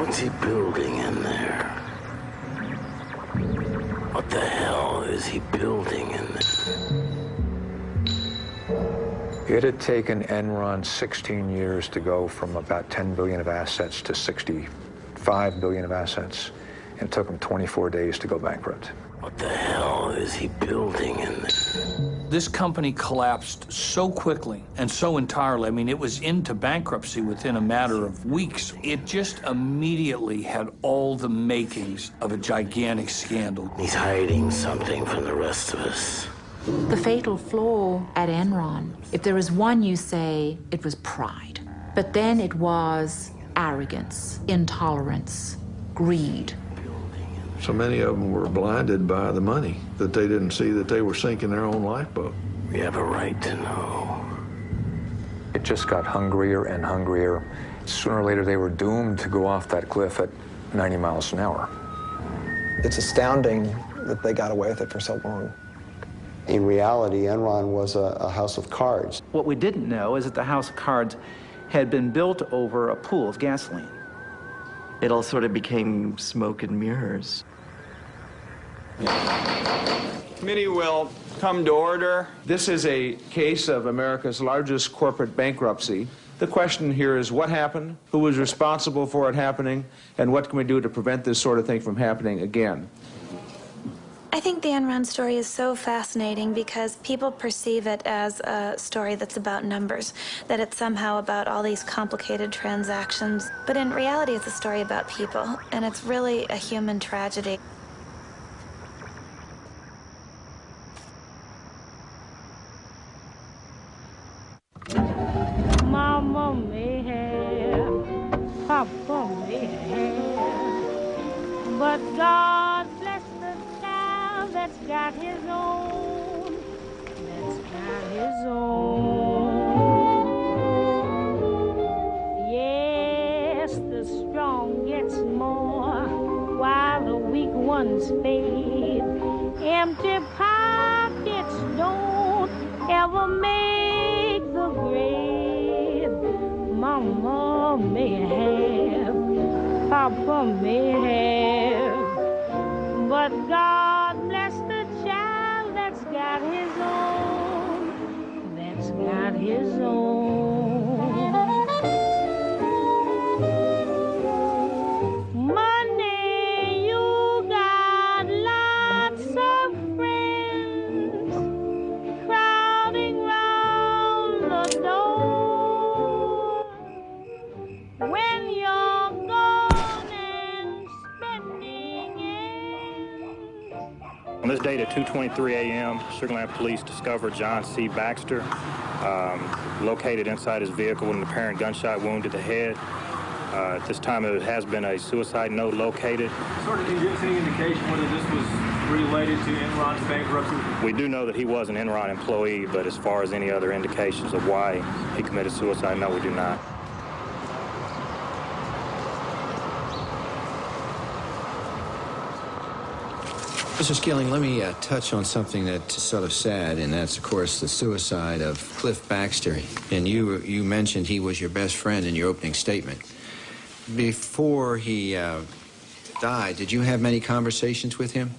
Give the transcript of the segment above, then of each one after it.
What's he building in there? What the hell is he building in there? It had taken Enron 16 years to go from about 10 billion of assets to 65 billion of assets. And it took them 24 days to go bankrupt. What the hell is he building in there? This company collapsed so quickly and so entirely. I mean, it was into bankruptcy within a matter of weeks. It just immediately had all the makings of a gigantic scandal. He's hiding something from the rest of us. The fatal flaw at Enron, if there is one, you say it was pride. But then it was arrogance, intolerance, greed. So many of them were blinded by the money, that they didn't see that they were sinking their own lifeboat. We have a right to know. It just got hungrier and hungrier. Sooner or later, they were doomed to go off that cliff at 90 miles an hour. It's astounding that they got away with it for so long. In reality, Enron was a house of cards. What we didn't know is that the house of cards had been built over a pool of gasoline. It all sort of became smoke and mirrors. Committee will come to order. This is a case of America's largest corporate bankruptcy. The question here is what happened, who was responsible for it happening, and what can we do to prevent this sort of thing from happening again? I think the Enron story is so fascinating because people perceive it as a story that's about numbers, that it's somehow about all these complicated transactions. But in reality, it's a story about people, and it's really a human tragedy. Mama may have, Papa may have, but God bless the child that's got his own, Yes, the strong gets more while the weak ones fade. Empty pockets don't ever make the grade. Mama may have, Papa may have, but God bless the child that's got his own, Money, you got lots of friends crowding round the door. When you're gone and spending On this date at 2:23 a.m., Sugarland Police discovered John C. Baxter located inside his vehicle with an apparent gunshot wound to the head. At this time, there has been a suicide note located. Sort of, can you give us any indication whether this was related to Enron's bankruptcy? We do know that he was an Enron employee, but as far as any other indications of why he committed suicide, no, we do not. Mr. Skilling, let me touch on something that's sort of sad, and that's, of course, the suicide of Cliff Baxter. And you mentioned he was your best friend in your opening statement. Before he died, did you have many conversations with him?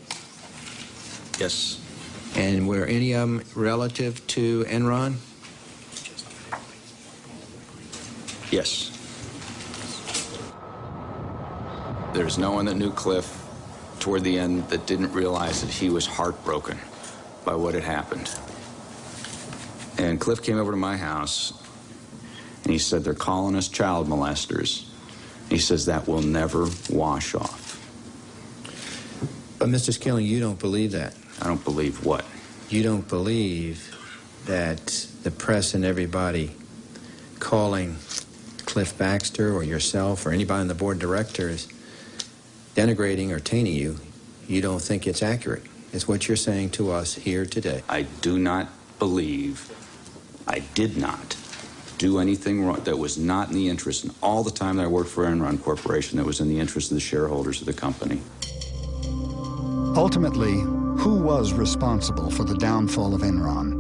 Yes. And were any of them relative to Enron? Yes. There's no one that knew Cliff toward the end that didn't realize that he was heartbroken by what had happened. And Cliff came over to my house and he said, they're calling us child molesters. He says that will never wash off. But Mr. Skilling, you don't believe that. I don't believe what? You don't believe that the press and everybody calling Cliff Baxter or yourself or anybody on the board of directors denigrating or tainting you, you don't think it's accurate. It's what you're saying to us here today. I do not believe, I did not do anything wrong that was not in the interest, and all the time that I worked for Enron Corporation, that was in the interest of the shareholders of the company. Ultimately, who was responsible for the downfall of Enron?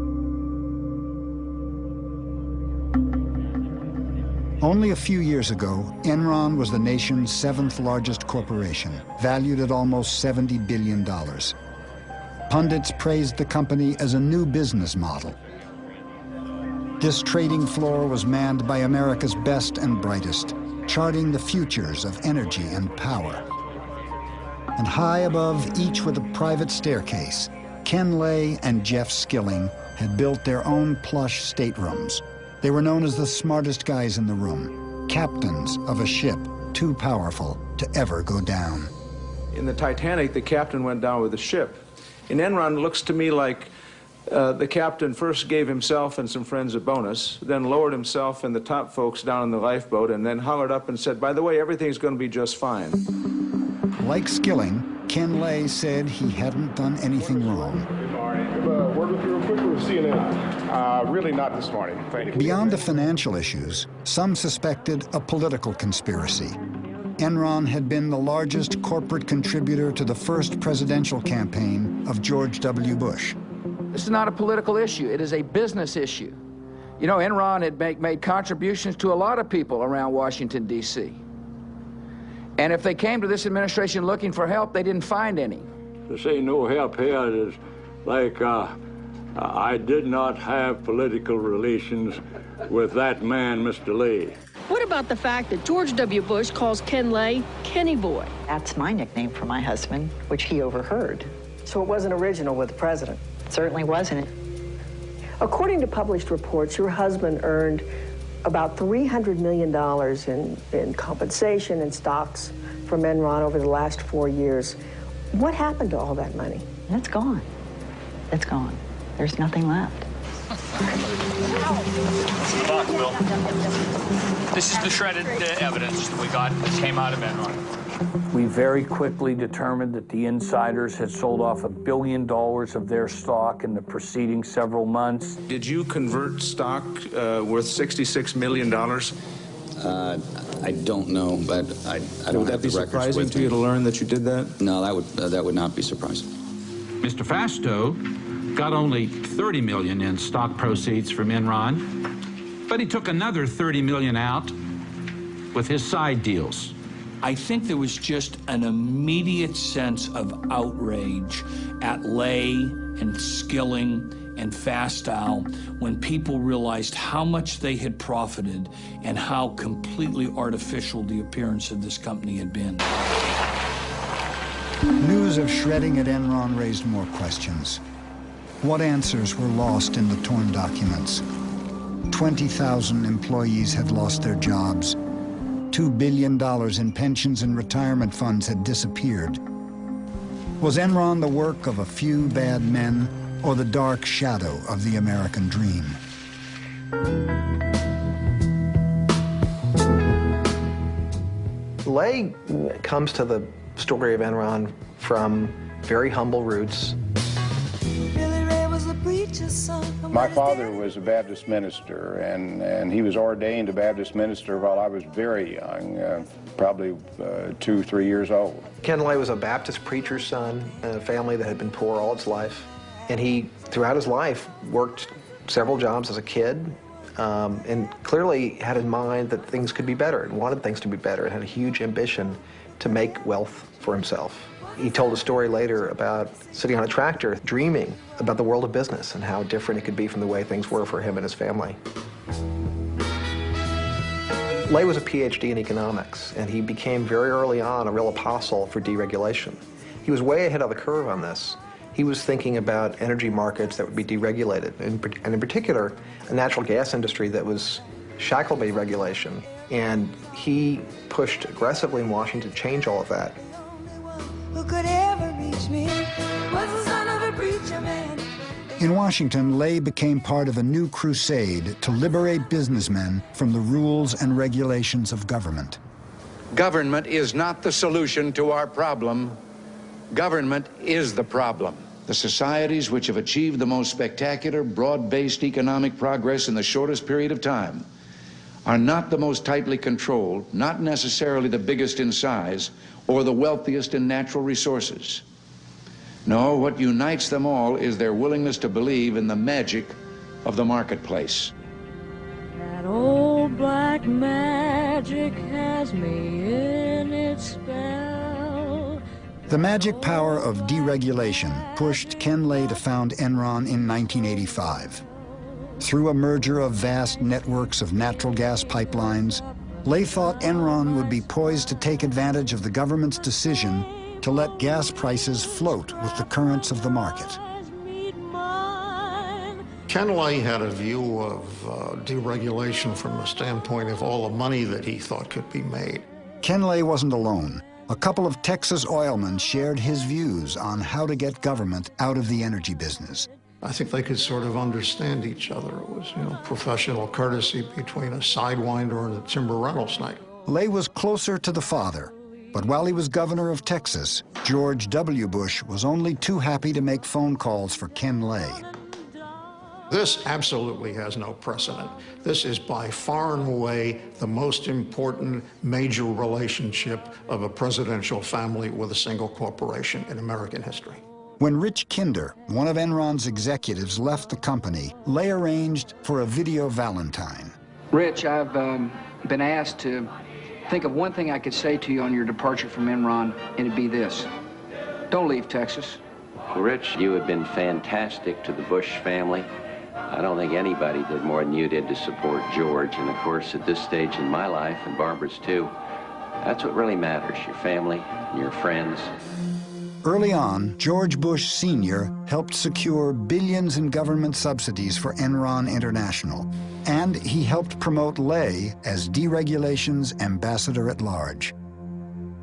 Only a few years ago, Enron was the nation's 7th largest corporation, valued at almost $70 billion. Pundits praised the company as a new business model. This trading floor was manned by America's best and brightest, charting the futures of energy and power. And high above each with a private staircase, Ken Lay and Jeff Skilling had built their own plush staterooms. They were known as the smartest guys in the room, captains of a ship too powerful to ever go down. In the Titanic, the captain went down with the ship. In Enron, it looks to me like the captain first gave himself and some friends a bonus, then lowered himself and the top folks down in the lifeboat, and then hollered up and said, by the way, everything's going to be just fine. Like Skilling, Ken Lay said he hadn't done anything wrong. Word with you real quick with CNN. Really not this morning. Thank you. Beyond the financial issues, some suspected a political conspiracy. Enron had been the largest corporate contributor to the first presidential campaign of George W. Bush. This is not a political issue. It is a business issue. You know, Enron had made contributions to a lot of people around Washington, D.C. And if they came to this administration looking for help, they didn't find any. To say no help here is like I did not have political relations with that man, Mr. Lay. What about the fact that George W. Bush calls Ken Lay Kenny Boy? That's my nickname for my husband, which he overheard. So it wasn't original with the president? Certainly wasn't. According to published reports, your husband earned about $300 million in compensation and stocks from Enron over the last 4 years. What happened to all that money? That's gone. It's gone. There's nothing left. Fuck, Will. This is the shredded evidence that we got that came out of Enron. We very quickly determined that the insiders had sold off $1 billion of their stock in the preceding several months. Did you convert stock worth $66 million? I don't know, but I don't have the records with me. Would that be surprising to you to learn that you did that? No, that would not be surprising. Mr. Fasto got only $30 million in stock proceeds from Enron, but he took another $30 million out with his side deals. I think there was just an immediate sense of outrage at Lay and Skilling and Fastow when people realized how much they had profited and how completely artificial the appearance of this company had been. News of shredding at Enron raised more questions. What answers were lost in the torn documents? 20,000 employees had lost their jobs. $2 billion in pensions and retirement funds had disappeared. Was Enron the work of a few bad men or the dark shadow of the American dream? Lay comes to the story of Enron from very humble roots. My father was a Baptist minister, and he was ordained a Baptist minister while I was very young, probably 2, 3 years old. Ken Lay was a Baptist preacher's son in a family that had been poor all its life. And he, throughout his life, worked several jobs as a kid, and clearly had in mind that things could be better and wanted things to be better and had a huge ambition to make wealth for himself. He told a story later about sitting on a tractor dreaming about the world of business and how different it could be from the way things were for him and his family. Lay was a PhD in economics, and he became very early on a real apostle for deregulation. He was way ahead of the curve on this. He was thinking about energy markets that would be deregulated, and in particular, a natural gas industry that was shackled by deregulation. And he pushed aggressively in Washington to change all of that. Who could ever reach me was the son of a preacher man. In Washington, Lay became part of a new crusade to liberate businessmen from the rules and regulations of government. Government is not the solution to our problem. Government is the problem. The societies which have achieved the most spectacular, broad-based economic progress in the shortest period of time are not the most tightly controlled, not necessarily the biggest in size, or the wealthiest in natural resources. No, what unites them all is their willingness to believe in the magic of the marketplace. That old black man magic has me in its spell. The magic power of deregulation pushed Ken Lay to found Enron in 1985. Through a merger of vast networks of natural gas pipelines, Lay thought Enron would be poised to take advantage of the government's decision to let gas prices float with the currents of the market. Ken Lay had a view of deregulation from the standpoint of all the money that he thought could be made. Ken Lay wasn't alone. A couple of Texas oilmen shared his views on how to get government out of the energy business. I think they could sort of understand each other. It was, professional courtesy between a sidewinder and a timber rattlesnake. Lay was closer to the father, but while he was governor of Texas, George W. Bush was only too happy to make phone calls for Ken Lay. This absolutely has no precedent. This is by far and away the most important major relationship of a presidential family with a single corporation in American history. When Rich Kinder, one of Enron's executives, left the company, Lay arranged for a video Valentine. Rich, I've been asked to think of one thing I could say to you on your departure from Enron, and it'd be this. Don't leave Texas. Well, Rich, you have been fantastic to the Bush family. I don't think anybody did more than you did to support George. And of course, at this stage in my life, and Barbara's too, that's what really matters, your family and your friends. Early on, George Bush Sr. helped secure billions in government subsidies for Enron International, and he helped promote Lay as deregulation's ambassador-at-large.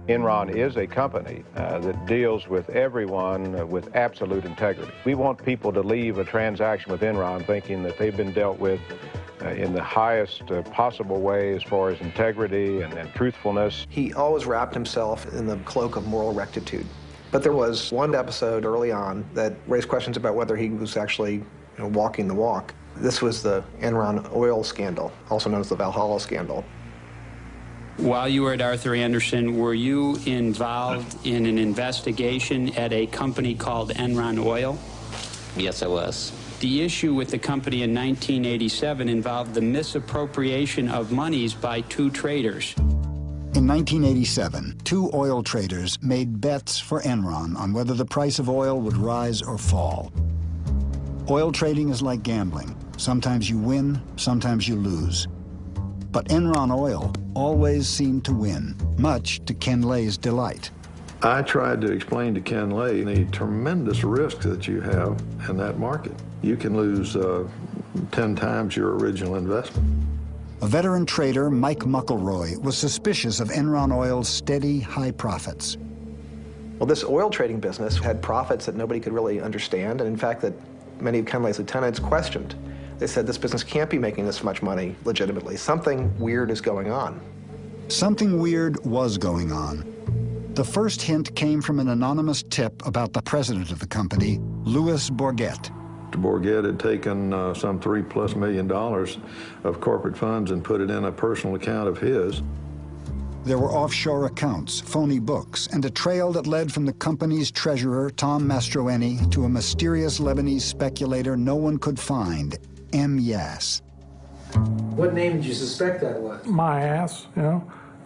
Enron is a company that deals with everyone with absolute integrity. We want people to leave a transaction with Enron thinking that they've been dealt with in the highest possible way as far as integrity and truthfulness. He always wrapped himself in the cloak of moral rectitude. But there was one episode early on that raised questions about whether he was actually walking the walk. This was the Enron oil scandal, also known as the Valhalla scandal. While you were at Arthur Andersen, were you involved in an investigation at a company called Enron Oil? Yes, I was. The issue with the company in 1987 involved the misappropriation of monies by two traders. In 1987, two oil traders made bets for Enron on whether the price of oil would rise or fall. Oil trading is like gambling. Sometimes you win, sometimes you lose. But Enron Oil always seemed to win, much to Ken Lay's delight. I tried to explain to Ken Lay the tremendous risk that you have in that market. You can lose 10 times your original investment. A veteran trader, Mike Muckleroy, was suspicious of Enron Oil's steady, high profits. Well, this oil trading business had profits that nobody could really understand, and in fact that many of Ken Lay's lieutenants questioned. They said this business can't be making this much money legitimately. Something weird is going on. Something weird was going on. The first hint came from an anonymous tip about the president of the company, Louis Bourget. Bourget had taken some $3+ million of corporate funds and put it in a personal account of his. There were offshore accounts, phony books, and a trail that led from the company's treasurer, Tom Mastroeni, to a mysterious Lebanese speculator no one could find, M. Yass. What name did you suspect that was? My ass,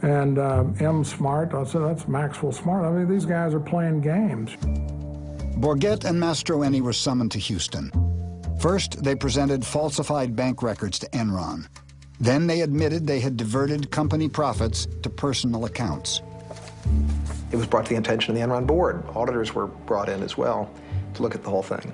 and M. Smart. I said, that's Maxwell Smart. I mean, these guys are playing games. Bourget and Mastroeni were summoned to Houston. First, they presented falsified bank records to Enron. Then they admitted they had diverted company profits to personal accounts. It was brought to the attention of the Enron board. Auditors were brought in as well to look at the whole thing.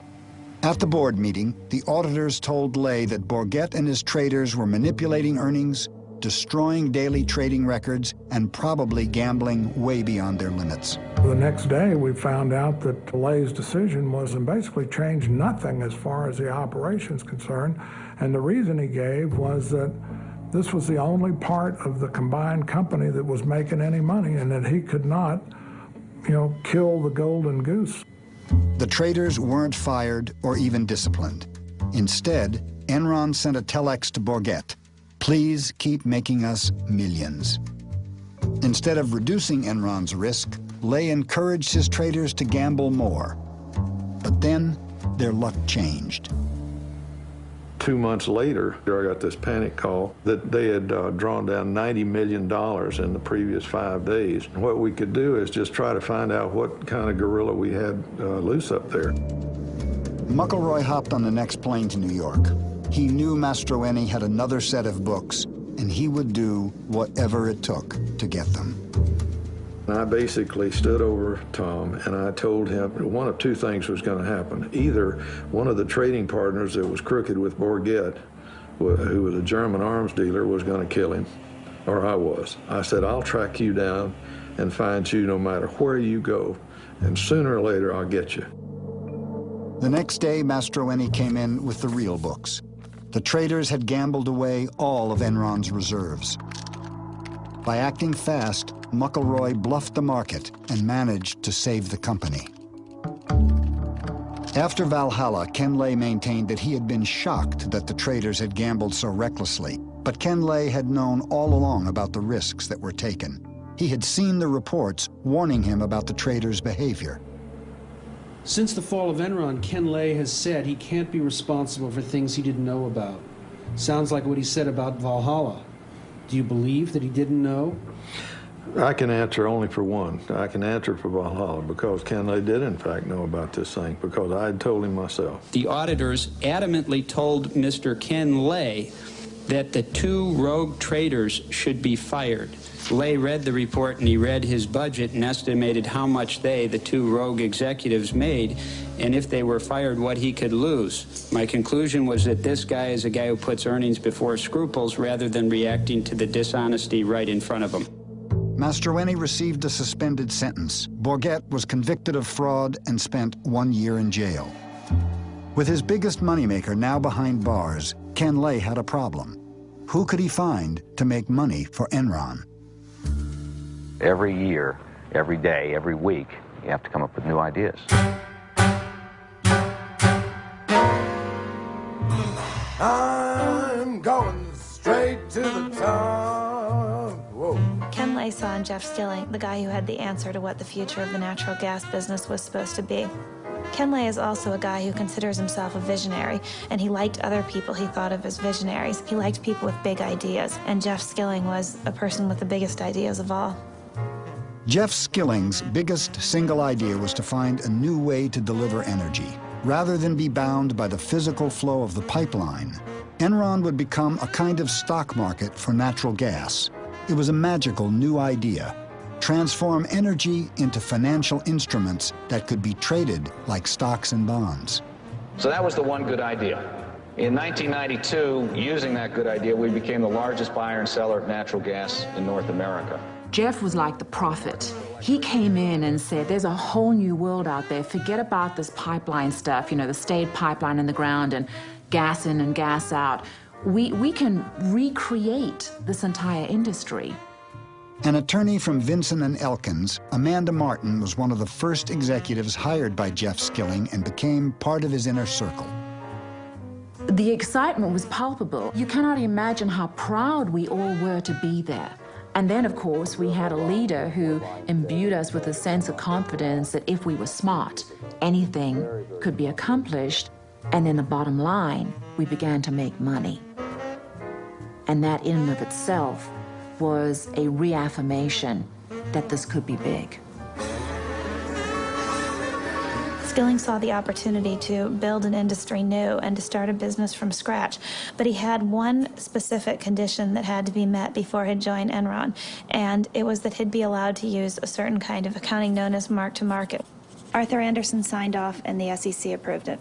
At the board meeting, the auditors told Lay that Bourget and his traders were manipulating earnings, destroying daily trading records, and probably gambling way beyond their limits. The next day, we found out that Lay's decision was to basically change nothing as far as the operation's concerned. And the reason he gave was that this was the only part of the combined company that was making any money, and that he could not, kill the golden goose. The traders weren't fired or even disciplined. Instead, Enron sent a telex to Bourget. Please keep making us millions. Instead of reducing Enron's risk, Lay encouraged his traders to gamble more. But then, their luck changed. 2 months later, I got this panic call that they had drawn down $90 million in the previous 5 days. And what we could do is just try to find out what kind of gorilla we had loose up there. McElroy hopped on the next plane to New York. He knew Mastroeni had another set of books, and he would do whatever it took to get them. I basically stood over Tom and I told him one of two things was going to happen. Either one of the trading partners that was crooked with Bourget, who was a German arms dealer, was going to kill him, or I was. I said, I'll track you down and find you no matter where you go, and sooner or later I'll get you. The next day, Mastroeni came in with the real books. The traders had gambled away all of Enron's reserves. By acting fast, McElroy bluffed the market and managed to save the company. After Valhalla, Ken Lay maintained that he had been shocked that the traders had gambled so recklessly, but Ken Lay had known all along about the risks that were taken. He had seen the reports warning him about the traders' behavior. Since the fall of Enron, Ken Lay has said he can't be responsible for things he didn't know about. Sounds like what he said about Valhalla. Do you believe that he didn't know? I can answer only for one. I can answer for Valhalla, because Ken Lay did in fact know about this thing, because I had told him myself. The auditors adamantly told Mr. Ken Lay that the 2 rogue traders should be fired. Lay read the report and he read his budget and estimated how much the 2 rogue executives made, and if they were fired, what he could lose. My conclusion was that this guy is a guy who puts earnings before scruples rather than reacting to the dishonesty right in front of him. Mastroeni received a suspended sentence. Bourget was convicted of fraud and spent 1 year in jail. With his biggest moneymaker now behind bars, Ken Lay had a problem. Who could he find to make money for Enron? Every year, every day, every week, you have to come up with new ideas. I'm going straight to the top. Whoa. Ken Lay saw in Jeff Skilling the guy who had the answer to what the future of the natural gas business was supposed to be. Ken Lay is also a guy who considers himself a visionary, and he liked other people he thought of as visionaries. He liked people with big ideas, and Jeff Skilling was a person with the biggest ideas of all. Jeff Skilling's biggest single idea was to find a new way to deliver energy. Rather than be bound by the physical flow of the pipeline, Enron would become a kind of stock market for natural gas. It was a magical new idea. Transform energy into financial instruments that could be traded like stocks and bonds. So that was the one good idea. In 1992, using that good idea, we became the largest buyer and seller of natural gas in North America. Jeff was like the prophet. He came in and said, there's a whole new world out there. Forget about this pipeline stuff, you know, the stayed pipeline in the ground and gas in and gas out. We can recreate this entire industry. An attorney from Vinson & Elkins, Amanda Martin was one of the first executives hired by Jeff Skilling and became part of his inner circle. The excitement was palpable. You cannot imagine how proud we all were to be there. And then, of course, we had a leader who imbued us with a sense of confidence that if we were smart, anything could be accomplished. And then the bottom line, we began to make money. And that in and of itself was a reaffirmation that this could be big. Skilling saw the opportunity to build an industry new and to start a business from scratch, but he had one specific condition that had to be met before he'd join Enron, and it was that he'd be allowed to use a certain kind of accounting known as mark-to-market. Arthur Andersen signed off and the SEC approved it.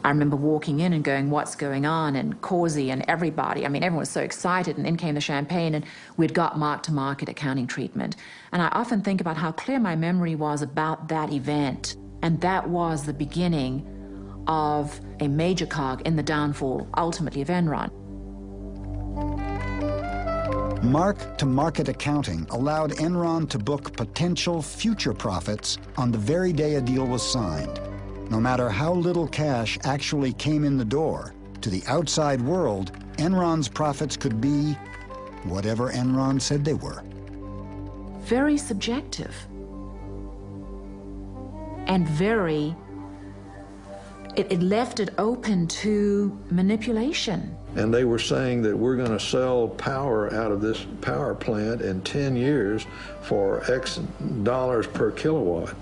I remember walking in and going, what's going on? And Causey and everybody, I mean, everyone was so excited, and in came the champagne, and we'd got mark-to-market accounting treatment. And I often think about how clear my memory was about that event. And that was the beginning of a major cog in the downfall, ultimately, of Enron. Mark-to-market accounting allowed Enron to book potential future profits on the very day a deal was signed. No matter how little cash actually came in the door, to the outside world, Enron's profits could be whatever Enron said they were. Very subjective. And very It left it open to manipulation. And they were saying that we're going to sell power out of this power plant in 10 years for X dollars per kilowatt.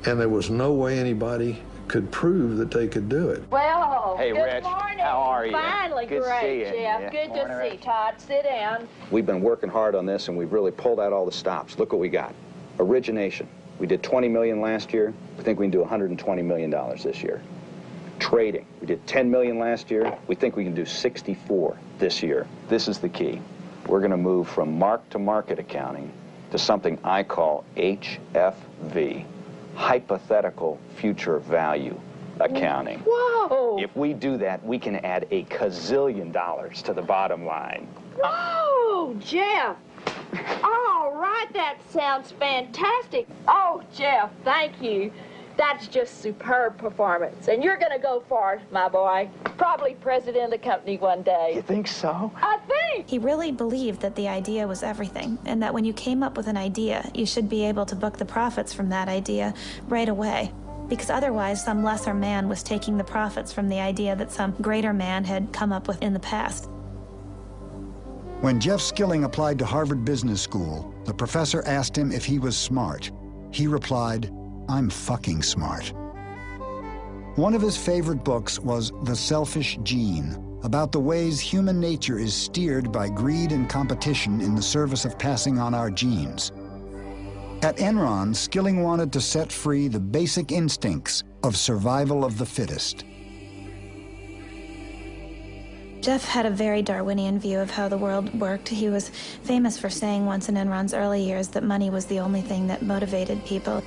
And there was no way anybody could prove that they could do it. Well, hey, good Rich, morning. how are you? Finally, good great, seeing Jeff. you. Good Morning, to see Rich. Todd. Sit down. We've been working hard on this, and we've really pulled out all the stops. Look what we got. Origination. We did $20 million last year. We think we can do $120 million this year. Trading. We did $10 million last year. We think we can do 64 this year. This is the key. We're going to move from mark-to-market accounting to something I call HFV, hypothetical future value accounting. Whoa! If we do that, we can add a gazillion dollars to the bottom line. Whoa, Jeff! All right, that sounds fantastic. Oh, Jeff, thank you. That's just superb performance. And you're going to go far, my boy. Probably president of the company one day. You think so? I think. He really believed that the idea was everything, and that when you came up with an idea, you should be able to book the profits from that idea right away. Because otherwise, some lesser man was taking the profits from the idea that some greater man had come up with in the past. When Jeff Skilling applied to Harvard Business School, the professor asked him if he was smart. He replied, "I'm fucking smart." One of his favorite books was The Selfish Gene, about the ways human nature is steered by greed and competition in the service of passing on our genes. At Enron, Skilling wanted to set free the basic instincts of survival of the fittest. Jeff had a very Darwinian view of how the world worked. He was famous for saying once in Enron's early years that money was the only thing that motivated people.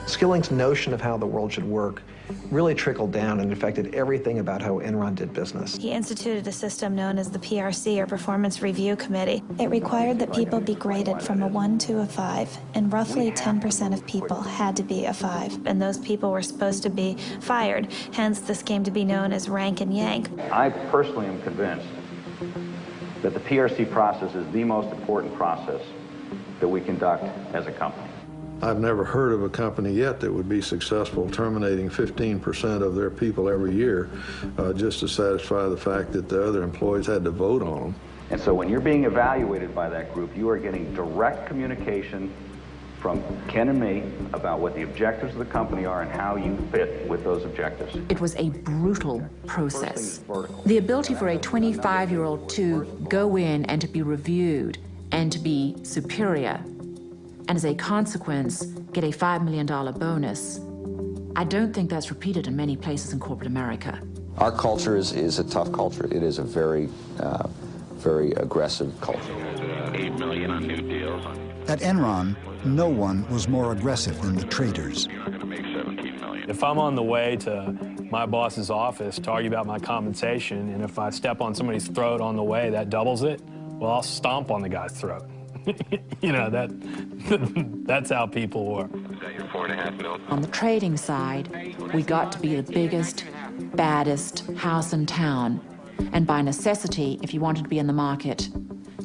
Skilling's notion of how the world should work really trickled down and affected everything about how Enron did business. He instituted a system known as the PRC, or Performance Review Committee. It required that people be graded from a 1 to a 5, and roughly 10% of people had to be a 5, and those people were supposed to be fired. Hence, this came to be known as rank and yank. I personally am convinced that the PRC process is the most important process that we conduct as a company. I've never heard of a company yet that would be successful terminating 15% of their people every year just to satisfy the fact that the other employees had to vote on them. And so when you're being evaluated by that group, you are getting direct communication from Ken and me about what the objectives of the company are and how you fit with those objectives. It was a brutal process. The ability for a 25-year-old to go in and to be reviewed and to be superior, and as a consequence, get a $5 million bonus. I don't think that's repeated in many places in corporate America. Our culture is a tough culture. It is a very, very aggressive culture. 8 million on new deals. At Enron, no one was more aggressive than the traders. If I'm on the way to my boss's office to argue about my compensation, and if I step on somebody's throat on the way, that doubles it, well, I'll stomp on the guy's throat. You know, that's how people work. Is that your 4.5 million? On the trading side, we got to be the biggest, baddest house in town. And by necessity, if you wanted to be in the market,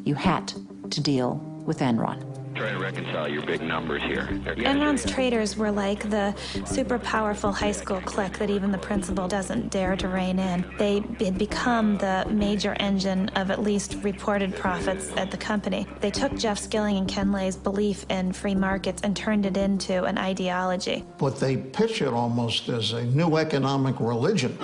you had to deal with Enron. Trying to reconcile your big numbers here. Enron's traders were like the super powerful high school clique that even the principal doesn't dare to rein in. They had become the major engine of at least reported profits at the company. They took Jeff Skilling and Ken Lay's belief in free markets and turned it into an ideology. But they pitch it almost as a new economic religion.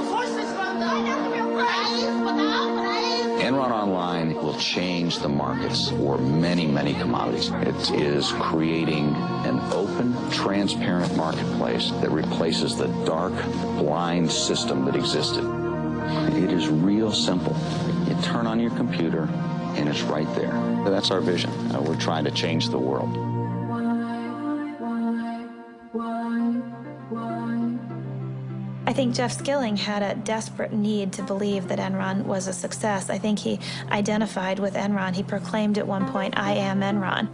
Enron Online will change the markets for many, many commodities. It is creating an open, transparent marketplace that replaces the dark, blind system that existed. It is real simple. You turn on your computer, and it's right there. That's our vision. We're trying to change the world. I think Jeff Skilling had a desperate need to believe that Enron was a success. I think he identified with Enron. He proclaimed at one point, "I am Enron."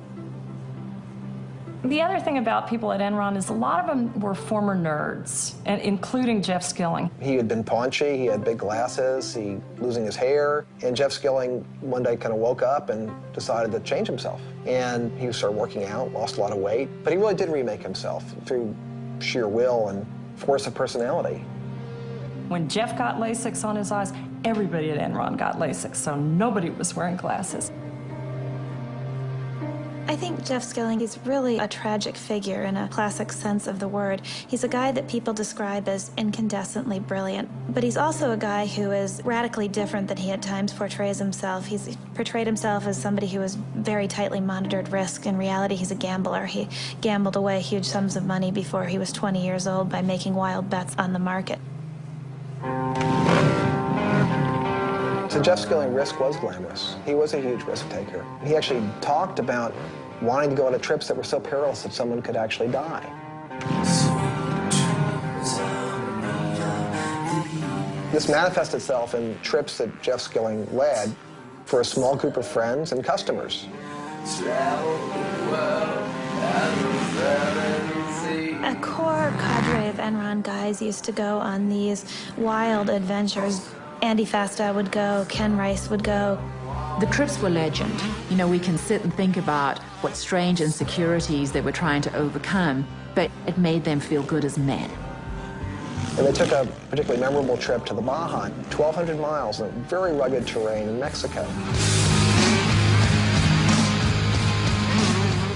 The other thing about people at Enron is a lot of them were former nerds, and including Jeff Skilling. He had been paunchy, he had big glasses, he losing his hair, and Jeff Skilling one day kind of woke up and decided to change himself. And he started working out, lost a lot of weight, but he really did remake himself through sheer will and force of personality. When Jeff got LASIK on his eyes, everybody at Enron got LASIK, so nobody was wearing glasses. I think Jeff Skilling is really a tragic figure in a classic sense of the word. He's a guy that people describe as incandescently brilliant, but he's also a guy who is radically different than he at times portrays himself. He's portrayed himself as somebody who has very tightly monitored risk. In reality, he's a gambler. He gambled away huge sums of money before he was 20 years old by making wild bets on the market. To Jeff Skilling, risk was glamorous. He was a huge risk taker. He actually talked about wanting to go on trips that were so perilous that someone could actually die. This manifests itself in trips that Jeff Skilling led for a small group of friends and customers. A core cadre of Enron guys used to go on these wild adventures. Andy Fastow would go, Ken Rice would go. The trips were legend. You know, we can sit and think about what strange insecurities they were trying to overcome, but it made them feel good as men. And they took a particularly memorable trip to the Baja, 1,200 miles in very rugged terrain in Mexico.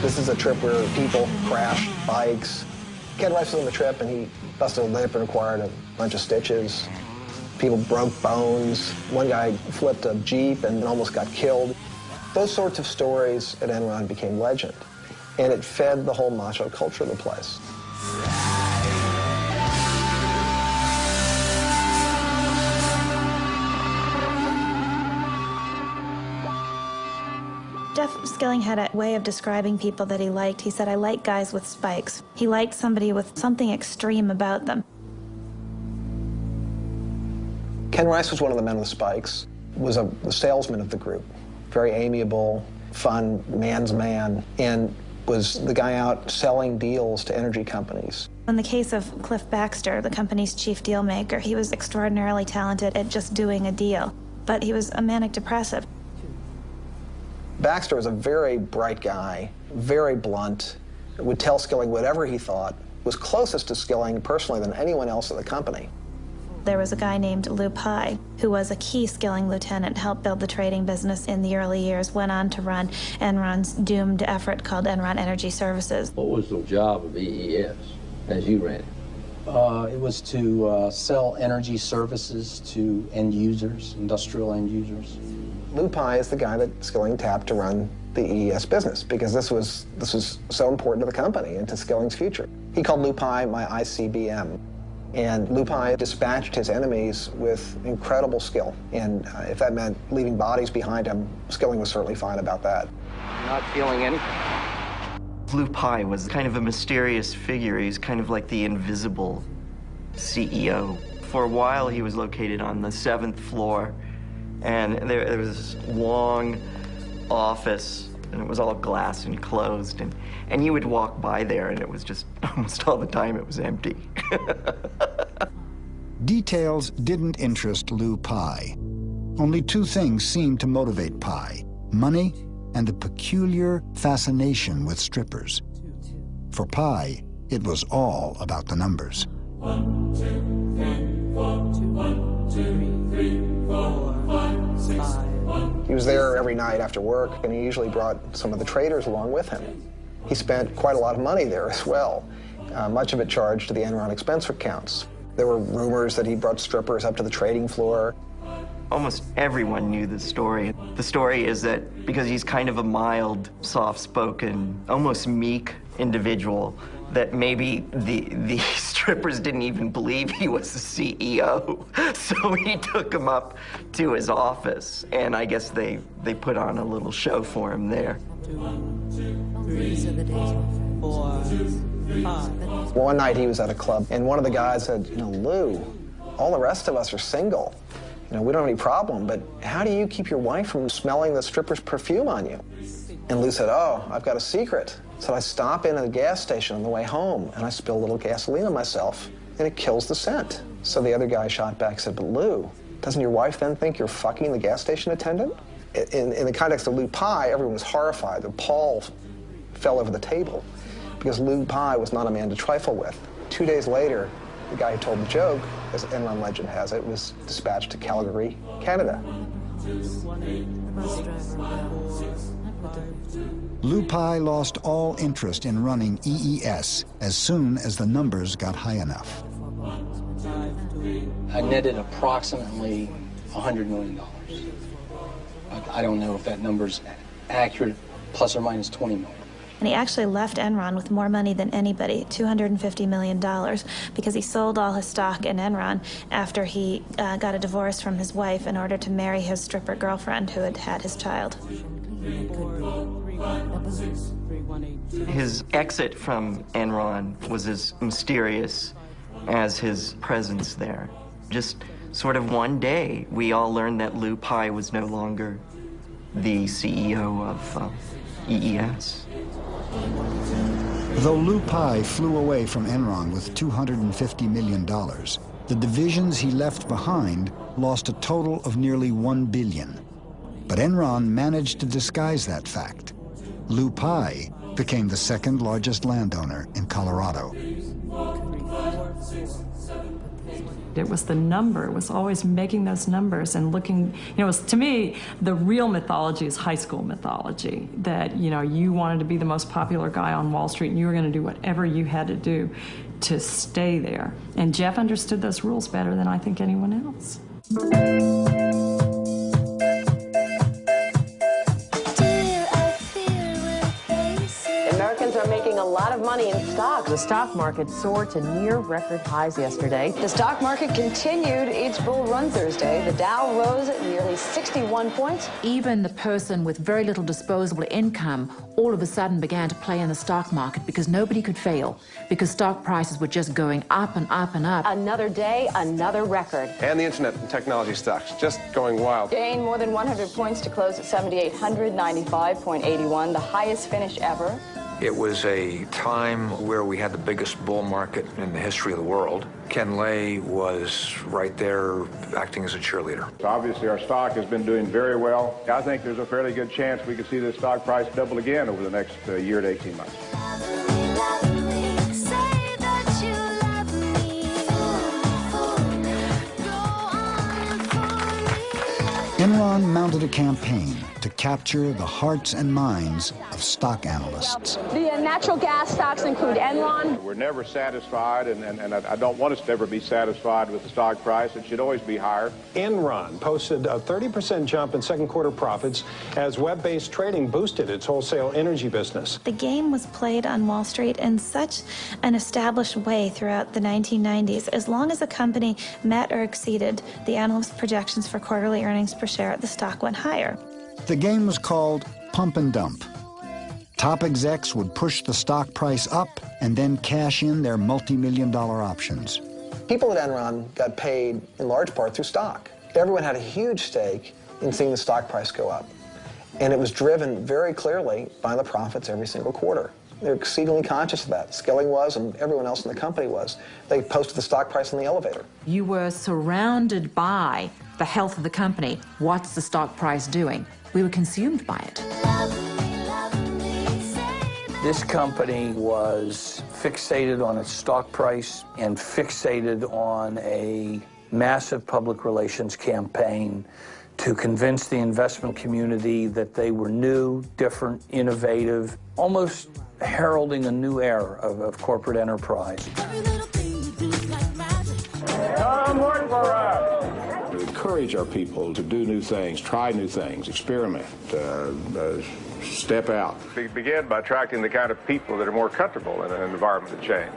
This is a trip where people crash bikes. Ken Rice was on the trip and he busted a lip and required a bunch of stitches. People broke bones. One guy flipped a Jeep and almost got killed. Those sorts of stories at Enron became legend, and it fed the whole macho culture of the place. Jeff Skilling had a way of describing people that he liked. He said, I like guys with spikes. He liked somebody with something extreme about them. Ken Rice was one of the men with spikes, was the salesman of the group. Very amiable, fun, man's man, and was the guy out selling deals to energy companies. In the case of Cliff Baxter, the company's chief deal maker, he was extraordinarily talented at just doing a deal, but he was a manic depressive. Baxter was a very bright guy, very blunt, would tell Skilling whatever he thought, was closest to Skilling personally than anyone else at the company. There was a guy named Lou Pye, who was a key Skilling lieutenant, helped build the trading business in the early years, went on to run Enron's doomed effort called Enron Energy Services. What was the job of EES as you ran it? It was to sell energy services to end users, industrial end users. Lou Pye is the guy that Skilling tapped to run the EES business because this was so important to the company and to Skilling's future. He called Lou Pye my ICBM. And Lou Pye dispatched his enemies with incredible skill. And if that meant leaving bodies behind him, Skilling was certainly fine about that. Not feeling anything. Lou Pye was kind of a mysterious figure. He's kind of like the invisible CEO. For a while, he was located on the 7th floor, and there was this long office, and it was all glass and closed, and you would walk by there, and it was just almost all the time it was empty. Details didn't interest Lou Pye. Only two things seemed to motivate Pye: money and a peculiar fascination with strippers. For Pye, it was all about the numbers. 1, 2, 3, 4, 1, 2, 3, 4, 5, 6, 1. He was there every night after work, and he usually brought some of the traders along with him. He spent quite a lot of money there as well, much of it charged to the Enron expense accounts. There were rumors that he brought strippers up to the trading floor. Almost everyone knew the story. The story is that because he's kind of a mild, soft-spoken, almost meek individual, that maybe the strippers didn't even believe he was the CEO. So he took him up to his office, and I guess they put on a little show for him there. 1, 2, 3, 4, 5. One night he was at a club, and one of the guys said, you know, Lou, all the rest of us are single. You know, we don't have any problem, but how do you keep your wife from smelling the stripper's perfume on you? And Lou said, oh, I've got a secret. So I stop in at a gas station on the way home, and I spill a little gasoline on myself, and it kills the scent. So the other guy shot back and said, but Lou, doesn't your wife then think you're fucking the gas station attendant? In the context of Lou Pye, everyone was horrified. The pall fell over the table because Lou Pye was not a man to trifle with. 2 days later, The guy who told the joke, as Enron legend has it, was dispatched to Calgary, Canada. Lou Pai lost all interest in running EES as soon as the numbers got high enough. I netted approximately $100 million. I don't know if that number's accurate, plus or minus 20 million. And he actually left Enron with more money than anybody, $250 million, because he sold all his stock in Enron after he got a divorce from his wife in order to marry his stripper girlfriend who had had his child. His exit from Enron was as mysterious as his presence there. Just sort of one day, we all learned that Lou Pai was no longer the CEO of EES. Though Lou Pai flew away from Enron with $250 million, the divisions he left behind lost a total of nearly $1 billion. But Enron managed to disguise that fact. Lou Pai became the second largest landowner in Colorado. It was the number. It was always making those numbers and looking, it was, to me, the real mythology is high school mythology, that, you wanted to be the most popular guy on Wall Street and you were going to do whatever you had to do to stay there. And Jeff understood those rules better than I think anyone else. Americans are making a lot of money in stocks. The stock market soared to near record highs yesterday. The stock market continued its bull run Thursday. The Dow rose at nearly 61 points. Even the person with very little disposable income all of a sudden began to play in the stock market because nobody could fail, because stock prices were just going up and up and up. Another day, another record. And the internet and technology stocks just going wild. Gained more than 100 points to close at 7,895.81, the highest finish ever. It was a time where we had the biggest bull market in the history of the world. Ken Lay was right there acting as a cheerleader. So obviously our stock has been doing very well. I think there's a fairly good chance we could see this stock price double again over the next year to 18 months. Enron mounted a campaign to capture the hearts and minds of stock analysts. The natural gas stocks include Enron. We're never satisfied, and I don't want us to ever be satisfied with the stock price. It should always be higher. Enron posted a 30% jump in second quarter profits as web-based trading boosted its wholesale energy business. The game was played on Wall Street in such an established way throughout the 1990s. As long as a company met or exceeded the analyst projections for quarterly earnings per share, the stock went higher. The game was called pump and dump. Top execs would push the stock price up and then cash in their multi-million-dollar options. People at Enron got paid in large part through stock. Everyone had a huge stake in seeing the stock price go up. And it was driven very clearly by the profits every single quarter. They're exceedingly conscious of that. Skilling was, and everyone else in the company was. They posted the stock price in the elevator. You were surrounded by the health of the company. What's the stock price doing? We were consumed by it. This company was fixated on its stock price and fixated on a massive public relations campaign to convince the investment community that they were new, different, innovative, almost heralding a new era of corporate enterprise. Come work for us. We encourage our people to do new things, try new things, experiment, step out. We begin by attracting the kind of people that are more comfortable in an environment of change.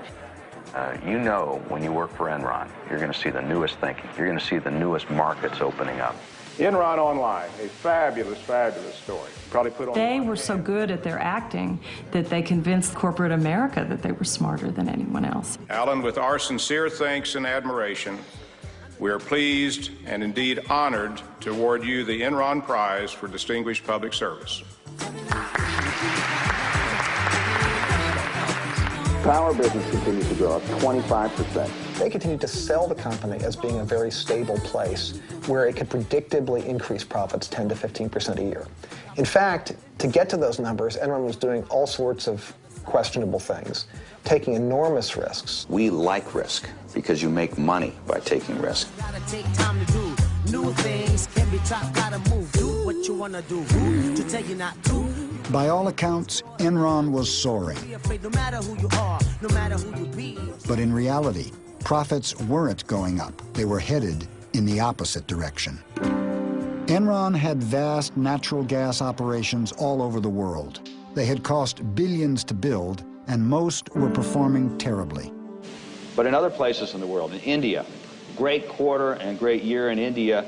You know when you work for Enron, you're going to see the newest thinking. You're going to see the newest markets opening up. Enron Online, a fabulous, fabulous story. Probably put on. They were so good at their acting that they convinced corporate America that they were smarter than anyone else. Alan, with our sincere thanks and admiration, we are pleased and indeed honored to award you the Enron Prize for Distinguished Public Service. Power business continues to grow up 25%. They continued to sell the company as being a very stable place where it could predictably increase profits 10 to 15% a year. In fact, to get to those numbers, Enron was doing all sorts of questionable things, taking enormous risks. We like risk because you make money by taking risk. By all accounts, Enron was soaring. But in reality, profits weren't going up. They were headed in the opposite direction. Enron had vast natural gas operations all over the world. They had cost billions to build, and most were performing terribly. But in other places in the world, in India, great quarter and great year in India.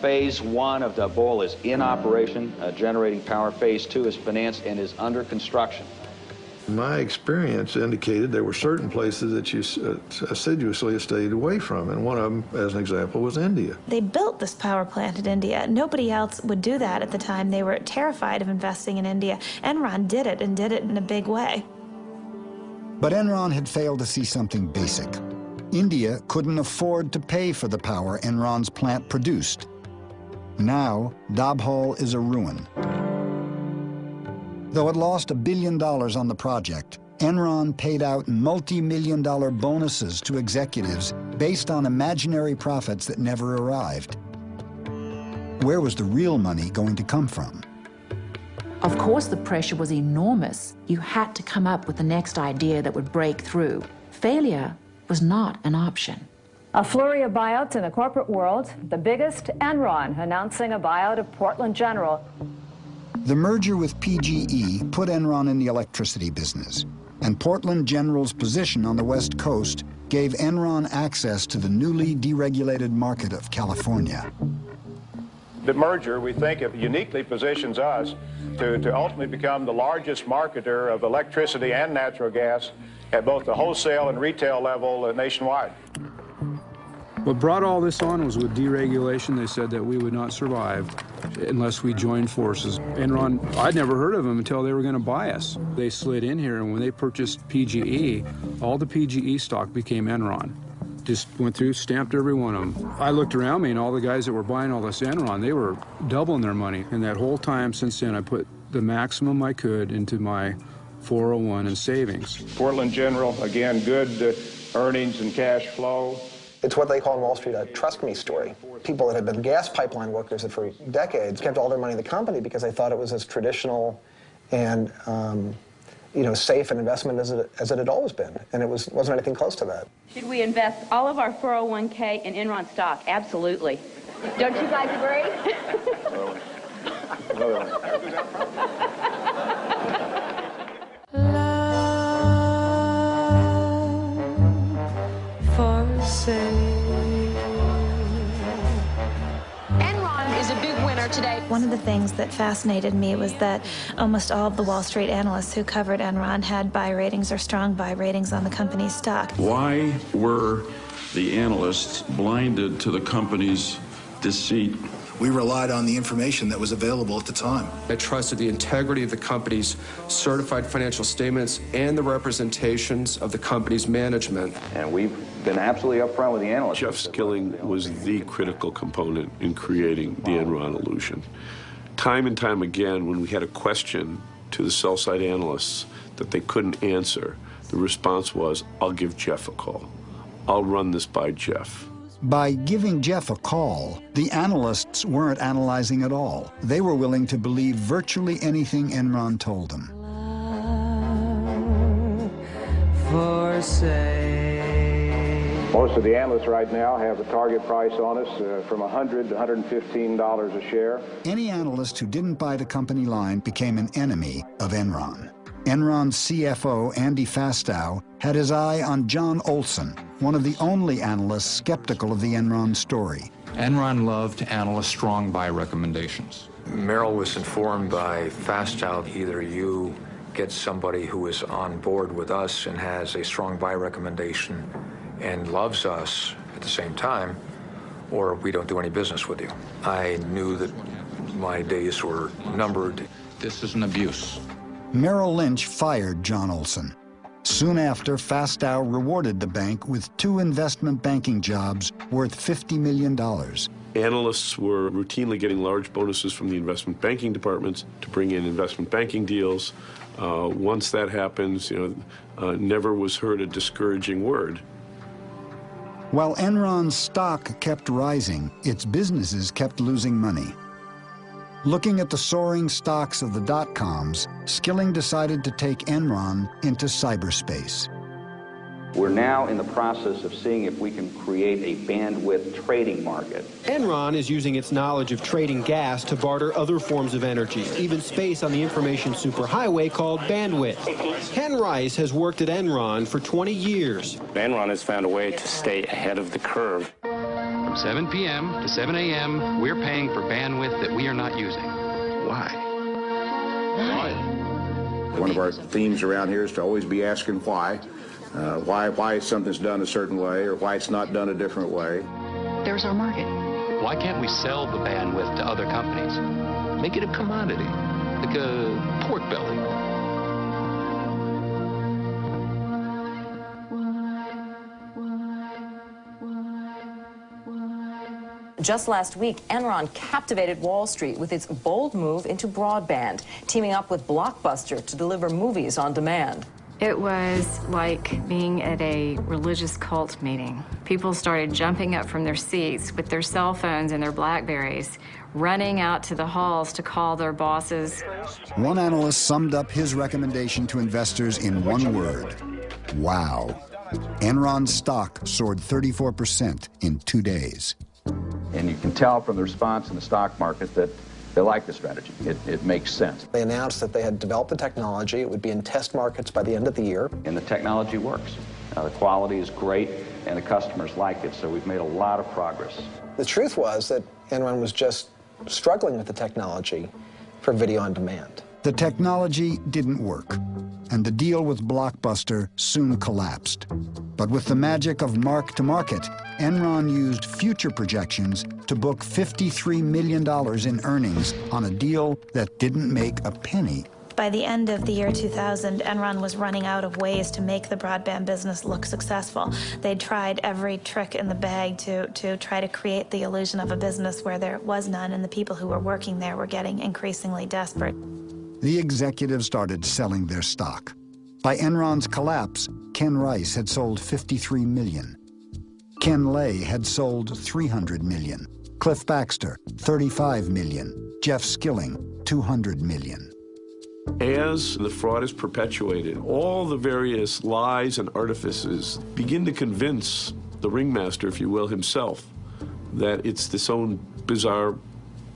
Phase 1 of the Dabhol is in operation, generating power. Phase 2 is financed and is under construction. My experience indicated there were certain places that you assiduously stayed away from, and one of them, as an example, was India. They built this power plant in India. Nobody else would do that at the time. They were terrified of investing in India. Enron did it, and did it in a big way. But Enron had failed to see something basic. India couldn't afford to pay for the power Enron's plant produced. Now, Dabhol is a ruin. Though it lost $1 billion on the project, Enron paid out multi-million-dollar bonuses to executives based on imaginary profits that never arrived. Where was the real money going to come from? Of course, the pressure was enormous. You had to come up with the next idea that would break through. Failure was not an option. A flurry of buyouts in the corporate world. The biggest, Enron, announcing a buyout of Portland General. The merger with PGE put Enron in the electricity business, and Portland General's position on the West Coast gave Enron access to the newly deregulated market of California. The merger, we think, it uniquely positions us to ultimately become the largest marketer of electricity and natural gas at both the wholesale and retail level nationwide. What brought all this on was with deregulation. They said that we would not survive unless we joined forces. Enron, I'd never heard of them until they were going to buy us. They slid in here, and when they purchased PGE, all the PGE stock became Enron. Just went through, stamped every one of them. I looked around me, and all the guys that were buying all this Enron, they were doubling their money. And that whole time since then, I put the maximum I could into my 401 and savings. Portland General, again, good earnings and cash flow. It's what they call in Wall Street a trust me story. People that had been gas pipeline workers for decades kept all their money in the company because they thought it was as traditional and safe an investment as it had always been, and it wasn't anything close to that. Should we invest all of our 401k in Enron stock? Absolutely. Don't you guys agree? Enron is a big winner today. One of the things that fascinated me was that almost all of the Wall Street analysts who covered Enron had buy ratings or strong buy ratings on the company's stock. Why were the analysts blinded to the company's deceit? We relied on the information that was available at the time. I trusted the integrity of the company's certified financial statements and the representations of the company's management. And we've been absolutely upfront with the analysts. Jeff Skilling was the critical component in creating the Enron illusion. Time and time again, when we had a question to the sell-side analysts that they couldn't answer, the response was, I'll give Jeff a call. I'll run this by Jeff. By giving Jeff a call, the analysts weren't analyzing at all. They were willing to believe virtually anything Enron told them. Most of the analysts right now have a target price on us from $100 to $115 a share. Any analyst who didn't buy the company line became an enemy of Enron. Enron's CFO, Andy Fastow, had his eye on John Olson, one of the only analysts skeptical of the Enron story. Enron loved analyst strong buy recommendations. Merrill was informed by Fastow, either you get somebody who is on board with us and has a strong buy recommendation and loves us at the same time, or we don't do any business with you. I knew that my days were numbered. This is an abuse. Merrill Lynch fired John Olson. Soon after, Fastow rewarded the bank with 2 investment banking jobs worth $50 million. Analysts were routinely getting large bonuses from the investment banking departments to bring in investment banking deals. Once that happens, never was heard a discouraging word. While Enron's stock kept rising, its businesses kept losing money. Looking at the soaring stocks of the dot-coms, Skilling decided to take Enron into cyberspace. We're now in the process of seeing if we can create a bandwidth trading market. Enron is using its knowledge of trading gas to barter other forms of energy, even space on the information superhighway called bandwidth. Ken Rice has worked at Enron for 20 years. Enron has found a way to stay ahead of the curve. From 7 p.m. to 7 a.m., we're paying for bandwidth that we are not using. Why? One of our themes around here is to always be asking why. Why something's done a certain way or why it's not done a different way. There's our market. Why can't we sell the bandwidth to other companies? Make it a commodity, like a pork belly. Just last week, Enron captivated Wall Street with its bold move into broadband, teaming up with Blockbuster to deliver movies on demand. It was like being at a religious cult meeting. People started jumping up from their seats with their cell phones and their BlackBerries, running out to the halls to call their bosses. One analyst summed up his recommendation to investors in one word: wow. Enron's stock soared 34% in 2 days. And you can tell from the response in the stock market that they like the strategy. It makes sense. They announced that they had developed the technology. It would be in test markets by the end of the year. And the technology works. The quality is great, and the customers like it, so we've made a lot of progress. The truth was that Enron was just struggling with the technology for video on demand. The technology didn't work, and the deal with Blockbuster soon collapsed. But with the magic of mark-to-market, Enron used future projections to book $53 million in earnings on a deal that didn't make a penny. By the end of the year 2000, Enron was running out of ways to make the broadband business look successful. They'd tried every trick in the bag to try to create the illusion of a business where there was none, and the people who were working there were getting increasingly desperate. The executives started selling their stock. By Enron's collapse, Ken Rice had sold $53 million. Ken Lay had sold $300 million. Cliff Baxter, $35 million. Jeff Skilling, $200 million. As the fraud is perpetuated, all the various lies and artifices begin to convince the ringmaster, if you will, himself, that it's this own bizarre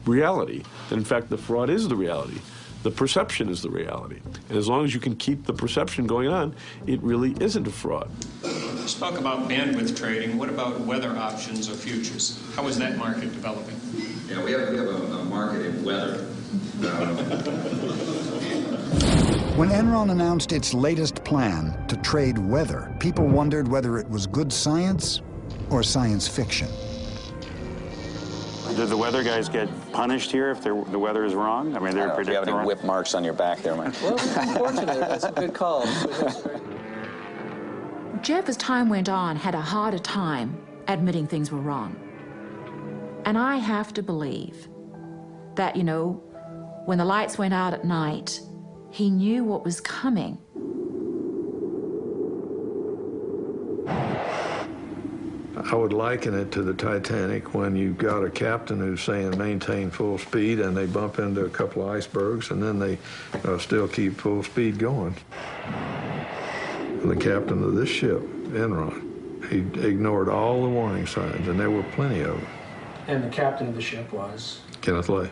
reality. That in fact, the fraud is the reality. The perception is the reality. And as long as you can keep the perception going on, it really isn't a fraud. You spoke about bandwidth trading. What about weather options or futures? How is that market developing? Yeah, we have a market in weather. When Enron announced its latest plan to trade weather, people wondered whether it was good science or science fiction. Did the weather guys get punished here if the weather is wrong? I mean, they're predicting. Do you have any whip marks on your back there, Mike? Well, we're fortunate. That's a good call. Jeff, as time went on, had a harder time admitting things were wrong. And I have to believe that, you know, when the lights went out at night, he knew what was coming. I would liken it to the Titanic when you've got a captain who's saying maintain full speed and they bump into a couple of icebergs and then they still keep full speed going. The captain of this ship, Enron, he ignored all the warning signs, and there were plenty of them. And the captain of the ship was? Kenneth Lay.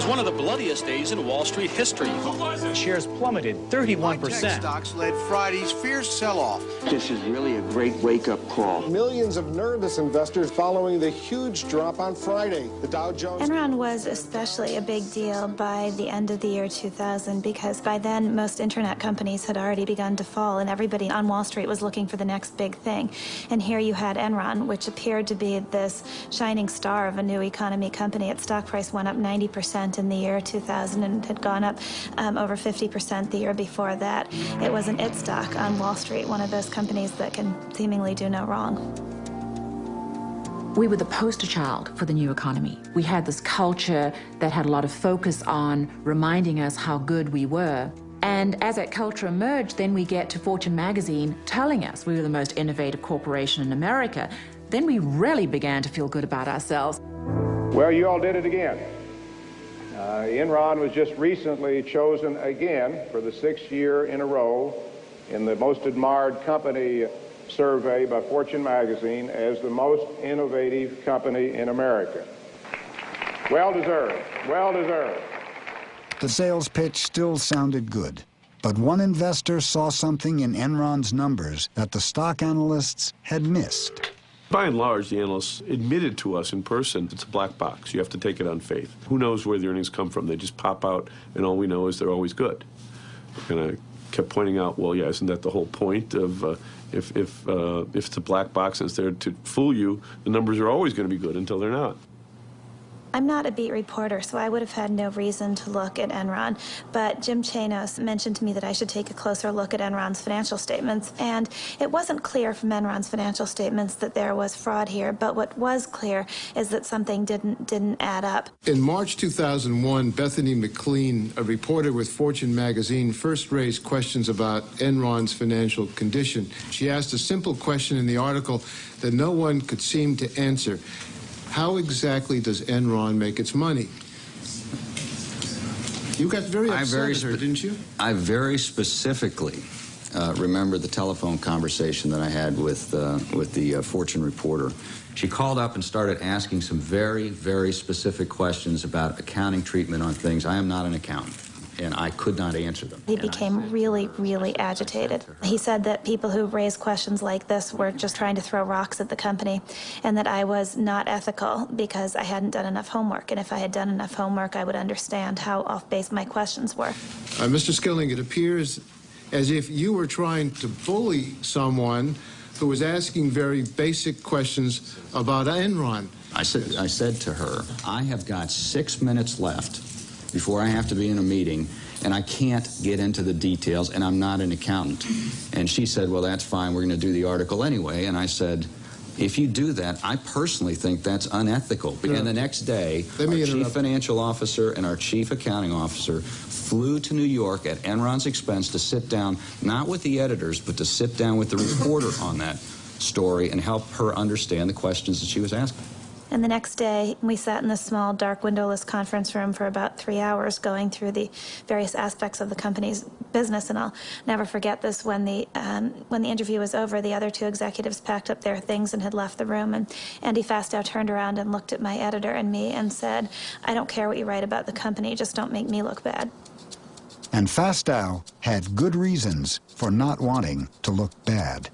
One of the bloodiest days in Wall Street history. Shares plummeted 31%. Tech stocks led Friday's fierce sell-off. This is really a great wake-up call. Millions of nervous investors following the huge drop on Friday. The Dow Jones... Enron was especially a big deal by the end of the year 2000 because by then most internet companies had already begun to fall and everybody on Wall Street was looking for the next big thing. And here you had Enron, which appeared to be this shining star of a new economy company. Its stock price went up 90% in the year 2000 and had gone up over 50% the year before that. It was an it stock on Wall Street, one of those companies that can seemingly do no wrong. We were the poster child for the new economy. We had this culture that had a lot of focus on reminding us how good we were. And as that culture emerged, then we get to Fortune magazine telling us we were the most innovative corporation in America. Then we really began to feel good about ourselves. Well, you all did it again. Enron was just recently chosen again for the 6th year in a row in the most admired company survey by Fortune magazine as the most innovative company in America. Well deserved, well deserved. The sales pitch still sounded good, but one investor saw something in Enron's numbers that the stock analysts had missed. By and large, the analysts admitted to us in person it's a black box. You have to take it on faith. Who knows where the earnings come from? They just pop out, and all we know is they're always good. And I kept pointing out, well, yeah, isn't that the whole point of if it's a black box and it's there to fool you, the numbers are always going to be good until they're not. I'm not a beat reporter, so I would have had no reason to look at Enron, but Jim Chanos mentioned to me that I should take a closer look at Enron's financial statements, and it wasn't clear from Enron's financial statements that there was fraud here, but what was clear is that something didn't add up. In March 2001, Bethany McLean, a reporter with Fortune magazine, first raised questions about Enron's financial condition. She asked a simple question in the article that no one could seem to answer. How exactly does Enron make its money? You got very upset at her, didn't you? I very specifically remember the telephone conversation that I had with the Fortune reporter. She called up and started asking some very, very specific questions about accounting treatment on things. I am not an accountant, and I could not answer them. He became really, really agitated. He said that people who raised questions like this were just trying to throw rocks at the company, and that I was not ethical because I hadn't done enough homework. And if I had done enough homework, I would understand how off-base my questions were. Mr. Skilling, it appears as if you were trying to bully someone who was asking very basic questions about Enron. I said to her, I have got 6 minutes left before I have to be in a meeting, and I can't get into the details, and I'm not an accountant. And she said, well, that's fine, we're going to do the article anyway. And I said, if you do that, I personally think that's unethical. Yeah. And the next day, our chief financial officer and our chief accounting officer flew to New York at Enron's expense to sit down, not with the editors, but to sit down with the reporter on that story and help her understand the questions that she was asking. And the next day, we sat in this small, dark, windowless conference room for about 3 hours going through the various aspects of the company's business. And I'll never forget this. When the interview was over, the other two executives packed up their things and had left the room. And Andy Fastow turned around and looked at my editor and me and said, I don't care what you write about the company, just don't make me look bad. And Fastow had good reasons for not wanting to look bad.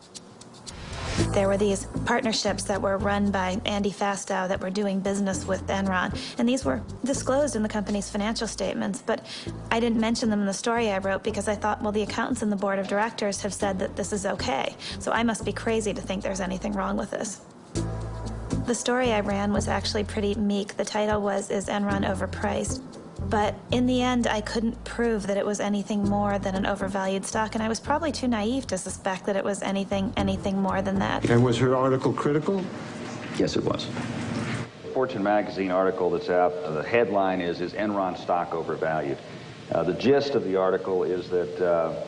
There were these partnerships that were run by Andy Fastow that were doing business with Enron, and these were disclosed in the company's financial statements, but I didn't mention them in the story I wrote because I thought, well, the accountants and the board of directors have said that this is okay, so I must be crazy to think there's anything wrong with this. The story I ran was actually pretty meek. The title was, Is Enron Overpriced? But in the end, I couldn't prove that it was anything more than an overvalued stock, and I was probably too naive to suspect that it was anything more than that. And was her article critical? Yes, it was. Fortune magazine article that's out, the headline is Enron stock overvalued? The gist of the article is that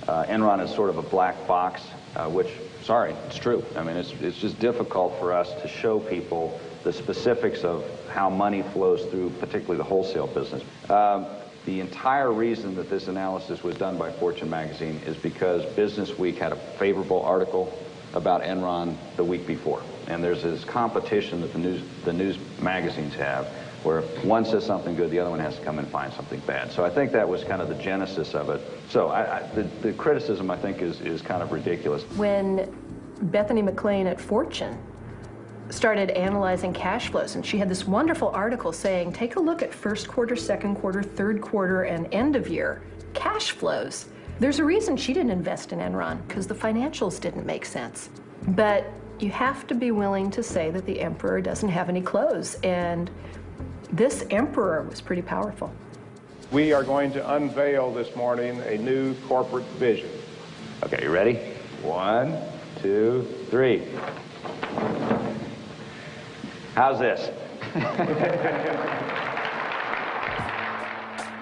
Enron is sort of a black box, which, sorry, it's true. I mean, it's just difficult for us to show people the specifics of how money flows through, particularly the wholesale business. The entire reason that this analysis was done by Fortune magazine is because Business Week had a favorable article about Enron the week before. And there's this competition that the news magazines have, where if one says something good, the other one has to come and find something bad. So I think that was kind of the genesis of it. So the criticism, I think, is kind of ridiculous. When Bethany McLean at Fortune started analyzing cash flows, and she had this wonderful article saying, take a look at first quarter, second quarter, third quarter, and end of year cash flows. There's a reason she didn't invest in Enron, because the financials didn't make sense. But you have to be willing to say that the emperor doesn't have any clothes, and This emperor was pretty powerful. We are going to unveil this morning a new corporate vision. Okay, you ready? 1, 2, 3. How's this?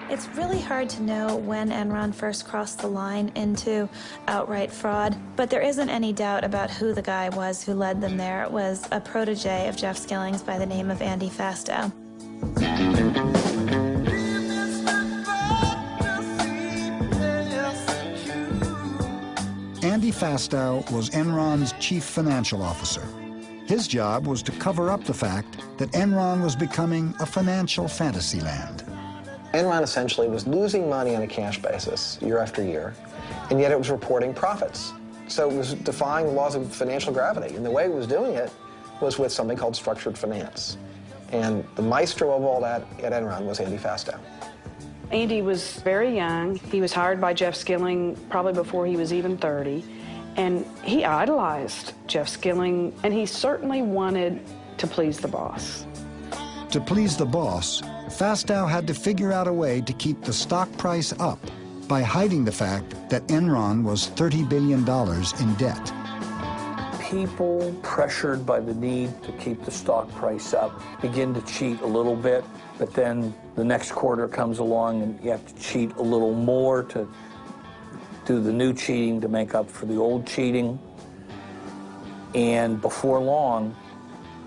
It's really hard to know when Enron first crossed the line into outright fraud, but there isn't any doubt about who the guy was who led them there. It was a protege of Jeff Skilling's by the name of Andy Fastow. Andy Fastow was Enron's chief financial officer. His job was to cover up the fact that Enron was becoming a financial fantasy land. Enron essentially was losing money on a cash basis year after year, and yet it was reporting profits. So it was defying the laws of financial gravity, and the way it was doing it was with something called structured finance. And the maestro of all that at Enron was Andy Fastow. Andy was very young. He was hired by Jeff Skilling probably before he was even 30, and he idolized Jeff Skilling, and he certainly wanted to please the boss. To please the boss, Fastow had to figure out a way to keep the stock price up by hiding the fact that Enron was $30 billion in debt. People pressured by the need to keep the stock price up begin to cheat a little bit, but then the next quarter comes along and you have to cheat a little more to do the new cheating to make up for the old cheating. And before long,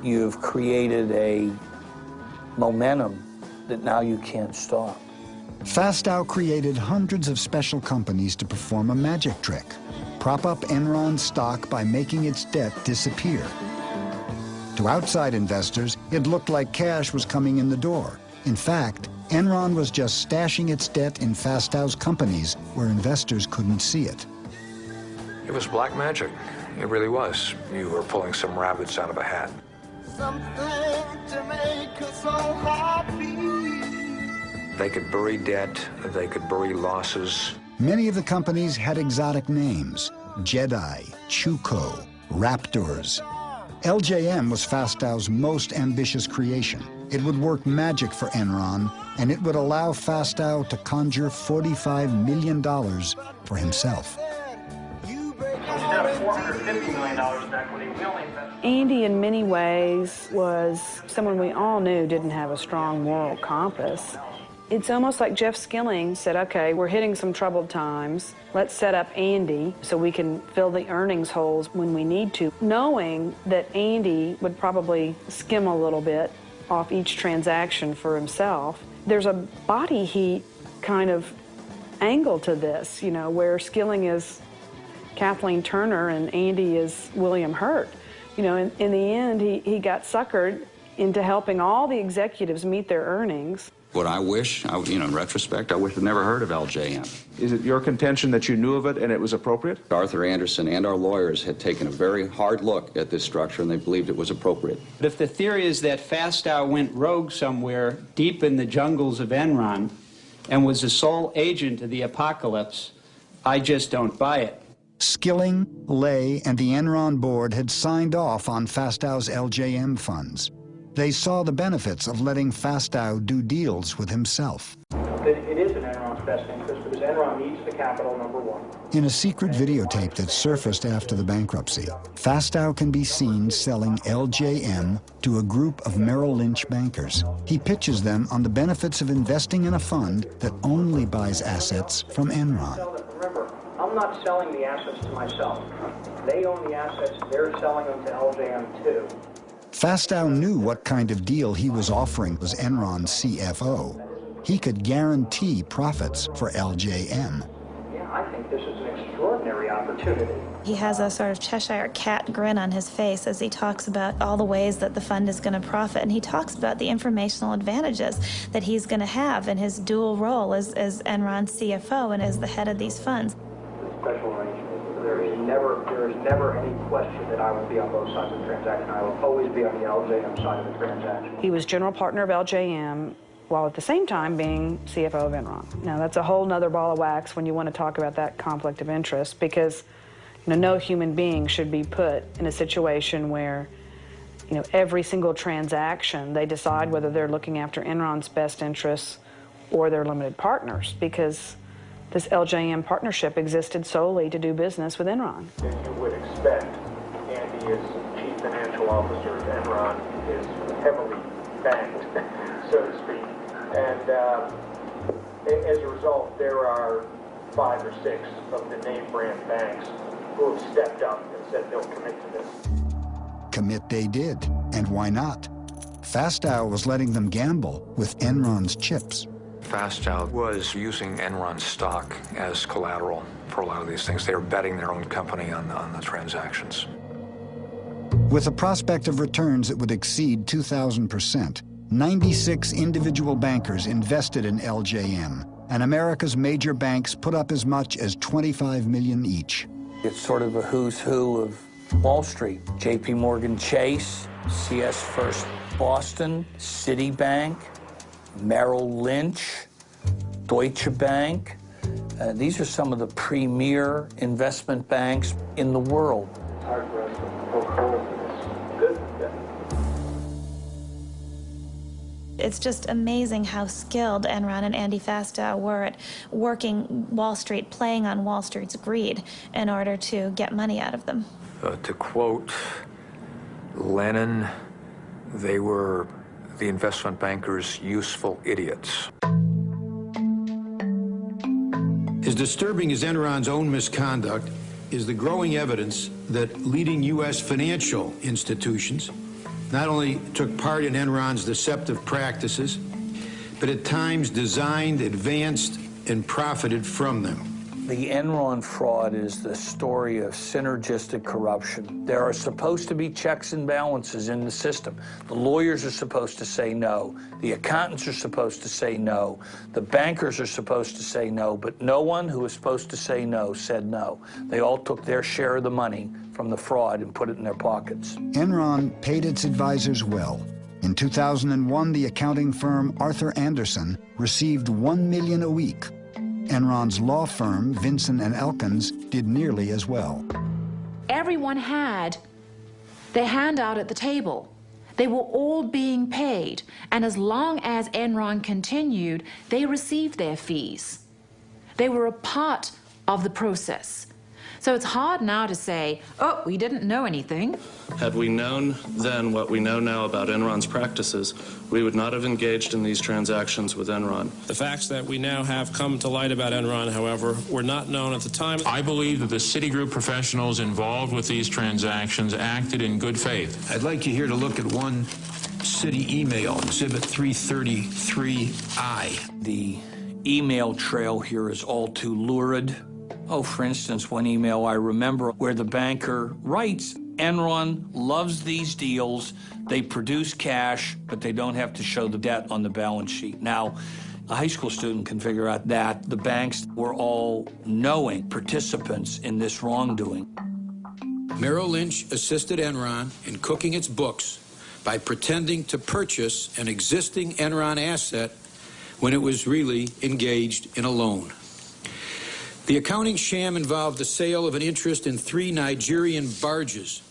you've created a momentum that now you can't stop. Fastow created hundreds of special companies to perform a magic trick, prop up Enron's stock by making its debt disappear. To outside investors, it looked like cash was coming in the door. In fact, Enron was just stashing its debt in Fastow's companies where investors couldn't see it. It was black magic. It really was. You were pulling some rabbits out of a hat. They could bury debt, they could bury losses. Many of the companies had exotic names: Jedi, Chuko, Raptors. LJM was Fastow's most ambitious creation. It would work magic for Enron, and it would allow Fastow to conjure $45 million for himself. Instead of $450 million in equity, we only invested. Andy, in many ways, was someone we all knew didn't have a strong moral compass. It's almost like Jeff Skilling said, okay, we're hitting some troubled times. Let's set up Andy so we can fill the earnings holes when we need to, knowing that Andy would probably skim a little bit off each transaction for himself. There's a body heat kind of angle to this, you know, where Skilling is Kathleen Turner and Andy is William Hurt. You know, in the end, he got suckered into helping all the executives meet their earnings. What I wish, in retrospect, I wish I'd never heard of LJM. Is it your contention that you knew of it and it was appropriate? Arthur Anderson and our lawyers had taken a very hard look at this structure and they believed it was appropriate. But if the theory is that Fastow went rogue somewhere deep in the jungles of Enron and was the sole agent of the apocalypse, I just don't buy it. Skilling, Lay, and the Enron board had signed off on Fastow's LJM funds. They saw the benefits of letting Fastow do deals with himself. It is in Enron's best interest because Enron needs the capital, number one. In a secret videotape that surfaced after the bankruptcy, Fastow can be seen selling LJM to a group of Merrill Lynch bankers. He pitches them on the benefits of investing in a fund that only buys assets from Enron. Remember, I'm not selling the assets to myself. They own the assets, they're selling them to LJM too. Fastow knew what kind of deal he was offering as Enron's CFO. He could guarantee profits for LJM. Yeah, I think this is an extraordinary opportunity. He has a sort of Cheshire cat grin on his face as he talks about all the ways that the fund is going to profit, and he talks about the informational advantages that he's going to have in his dual role as Enron's CFO and as the head of these funds. Special arrangement. There is never any question that I will be on both sides of the transaction. I will always be on the LJM side of the transaction. He was general partner of LJM while at the same time being CFO of Enron. Now, that's a whole nother ball of wax when you want to talk about that conflict of interest, because no human being should be put in a situation where You know, every single transaction, they decide whether they're looking after Enron's best interests or their limited partners, because this LJM partnership existed solely to do business with Enron. You would expect Andy, as chief financial officer of Enron, is heavily banked, so to speak. And as a result, there are 5 or 6 of the name brand banks who have stepped up and said they'll commit to this. Commit they did, and why not? Fastow was letting them gamble with Enron's chips. Fastow was using Enron stock as collateral for a lot of these things. They were betting their own company on the transactions. With a prospect of returns that would exceed 2,000%, 96 individual bankers invested in LJM, and America's major banks put up as much as $25 million each. It's sort of a who's who of Wall Street. J.P. Morgan Chase, CS First Boston, Citibank, Merrill Lynch, Deutsche Bank. These are some of the premier investment banks in the world. It's hard for us to poke holes in this. Good. It's just amazing how skilled Enron and Andy Fastow were at working Wall Street, playing on Wall Street's greed in order to get money out of them. To quote Lenin, they were the investment bankers' useful idiots. As disturbing as Enron's own misconduct is the growing evidence that leading U.S. financial institutions not only took part in Enron's deceptive practices, but at times designed, advanced, and profited from them. The Enron fraud is the story of synergistic corruption. There are supposed to be checks and balances in the system. The lawyers are supposed to say no. The accountants are supposed to say no. The bankers are supposed to say no, but no one who was supposed to say no said no. They all took their share of the money from the fraud and put it in their pockets. Enron paid its advisors well. In 2001, the accounting firm Arthur Andersen received $1 million a week. Enron's law firm, Vinson & Elkins, did nearly as well. Everyone had their hand out at the table. They were all being paid, and as long as Enron continued, they received their fees. They were a part of the process. So it's hard now to say, oh, we didn't know anything. Had we known then what we know now about Enron's practices, we would not have engaged in these transactions with Enron. The facts that we now have come to light about Enron, however, were not known at the time. I believe that the Citigroup professionals involved with these transactions acted in good faith. I'd like you here to look at one Citi email, Exhibit 333I. The email trail here is all too lurid. Oh, for instance, one email I remember where the banker writes, Enron loves these deals. They produce cash, but they don't have to show the debt on the balance sheet. Now, a high school student can figure out that the banks were all knowing participants in this wrongdoing. Merrill Lynch assisted Enron in cooking its books by pretending to purchase an existing Enron asset when it was really engaged in a loan. The accounting sham involved the sale of an interest in 3 Nigerian barges.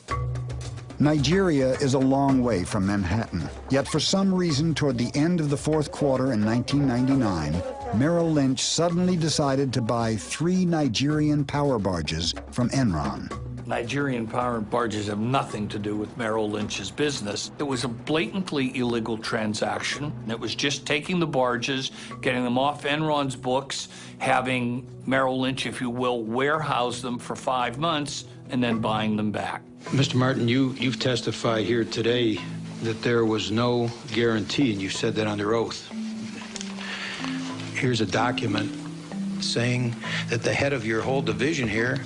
Nigeria is a long way from Manhattan, yet for some reason toward the end of the fourth quarter in 1999, Merrill Lynch suddenly decided to buy 3 Nigerian power barges from Enron. Nigerian power barges have nothing to do with Merrill Lynch's business. It was a blatantly illegal transaction. It was just taking the barges, getting them off Enron's books, having Merrill Lynch, if you will, warehouse them for 5 months, and then buying them back. Mr. Martin, you've testified here today that there was no guarantee, and you said that under oath. Here's a document saying that the head of your whole division here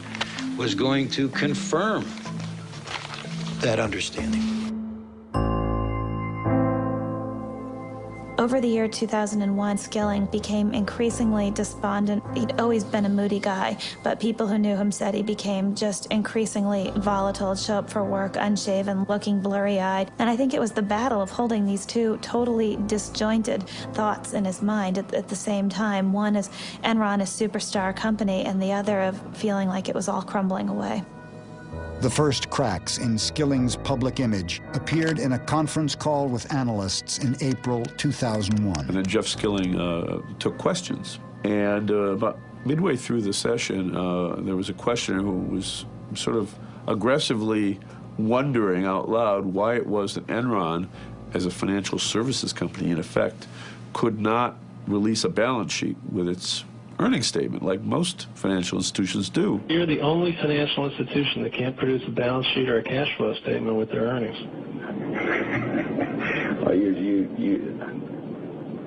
was going to confirm that understanding. Over the year 2001, Skilling became increasingly despondent. He'd always been a moody guy, but people who knew him said he became just increasingly volatile, show up for work unshaven, looking blurry-eyed. And I think it was the battle of holding these two totally disjointed thoughts in his mind at the same time. One is Enron, a superstar company, and the other of feeling like it was all crumbling away. The first cracks in Skilling's public image appeared in a conference call with analysts in April 2001. And then Jeff Skilling took questions. And about midway through the session, there was a questioner who was sort of aggressively wondering out loud why it was that Enron, as a financial services company, in effect, could not release a balance sheet with its earnings statement like most financial institutions do. You're the only financial institution that can't produce a balance sheet or a cash flow statement with their earnings.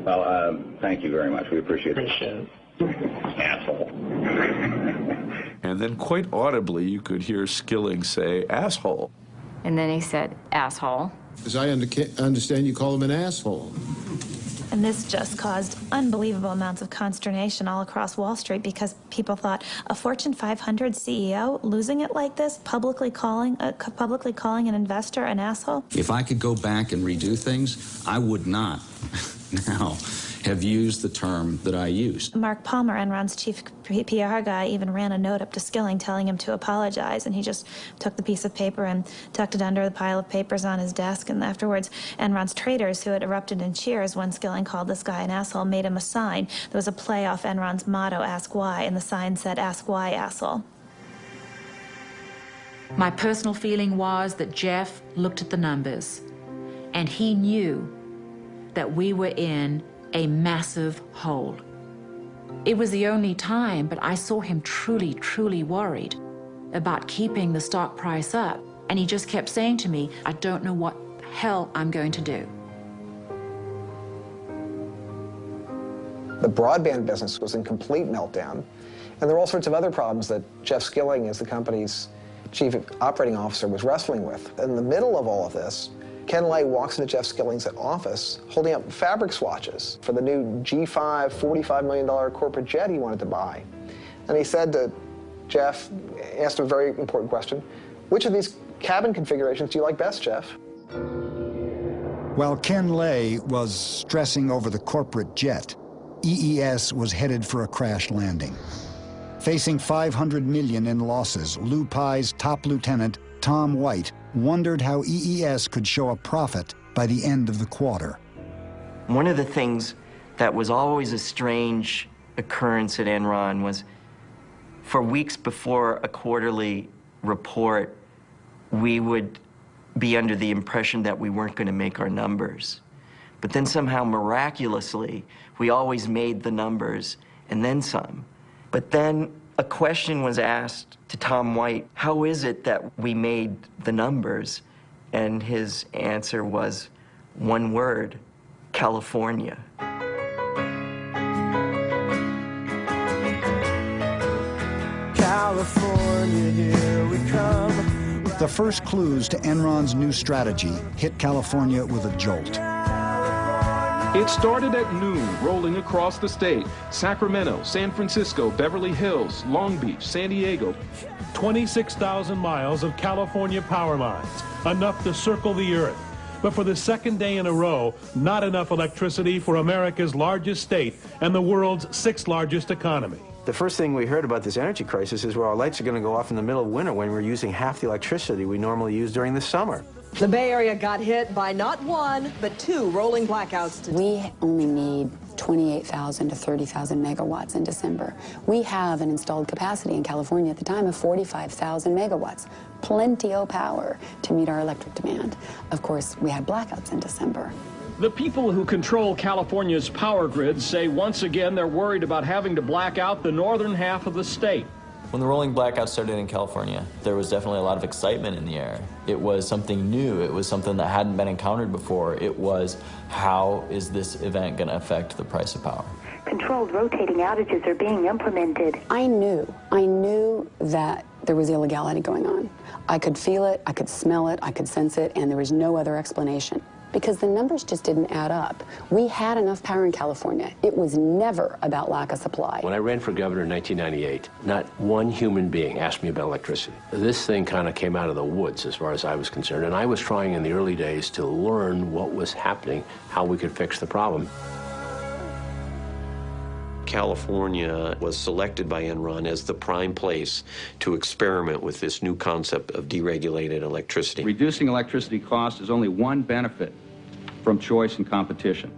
Well, thank you very much. We appreciate it. Appreciate it. Asshole. And then quite audibly, you could hear Skilling say, asshole. And then he said, asshole. As I understand, you call him an asshole. And this just caused unbelievable amounts of consternation all across Wall Street because people thought a Fortune 500 CEO losing it like this, publicly calling an investor an asshole. If I could go back and redo things, I would not now have used the term that I used. Mark Palmer, Enron's chief PR guy, even ran a note up to Skilling telling him to apologize, and he just took the piece of paper and tucked it under the pile of papers on his desk. And afterwards, Enron's traders, who had erupted in cheers when Skilling called this guy an asshole, made him a sign. There was a play off Enron's motto, Ask Why, and the sign said, Ask Why, asshole. My personal feeling was that Jeff looked at the numbers, and he knew that we were in a massive hole. It was the only time, but I saw him truly, truly worried about keeping the stock price up. And he just kept saying to me, I don't know what the hell I'm going to do. The broadband business was in complete meltdown. And there were all sorts of other problems that Jeff Skilling, as the company's chief operating officer, was wrestling with. In the middle of all of this, Ken Lay walks into Jeff Skilling's office holding up fabric swatches for the new G5 $45 million corporate jet he wanted to buy. And he said to Jeff, asked him a very important question, which of these cabin configurations do you like best, Jeff? While Ken Lay was stressing over the corporate jet, EES was headed for a crash landing. Facing $500 million in losses, Lou Pye's top lieutenant, Tom White, wondered how EES could show a profit by the end of the quarter. One of the things that was always a strange occurrence at Enron was for weeks before a quarterly report, we would be under the impression that we weren't going to make our numbers. But then somehow, miraculously, we always made the numbers and then some. But then a question was asked to Tom White, how is it that we made the numbers? And his answer was one word, California. California, here we come. The first clues to Enron's new strategy hit California with a jolt. It started at noon, rolling across the state. Sacramento, San Francisco, Beverly Hills, Long Beach, San Diego. 26,000 miles of California power lines, enough to circle the earth. But for the second day in a row, not enough electricity for America's largest state and the world's sixth largest economy. The first thing we heard about this energy crisis is where our lights are going to go off in the middle of winter when we're using half the electricity we normally use during the summer. The Bay Area got hit by not one, but two rolling blackouts today. We only need 28,000 to 30,000 megawatts in December. We have an installed capacity in California at the time of 45,000 megawatts. Plenty of power to meet our electric demand. Of course, we had blackouts in December. The people who control California's power grid say once again they're worried about having to black out the northern half of the state. When the rolling blackouts started in California, there was definitely a lot of excitement in the air. It was something new. It was something that hadn't been encountered before. It was, how is this event going to affect the price of power? Controlled rotating outages are being implemented. I knew that there was illegality going on. I could feel it, I could smell it, I could sense it, and there was no other explanation. Because the numbers just didn't add up. We had enough power in California. It was never about lack of supply. When I ran for governor in 1998, not one human being asked me about electricity. This thing kind of came out of the woods as far as I was concerned, and I was trying in the early days to learn what was happening, how we could fix the problem. California was selected by Enron as the prime place to experiment with this new concept of deregulated electricity. Reducing electricity costs is only one benefit from choice and competition.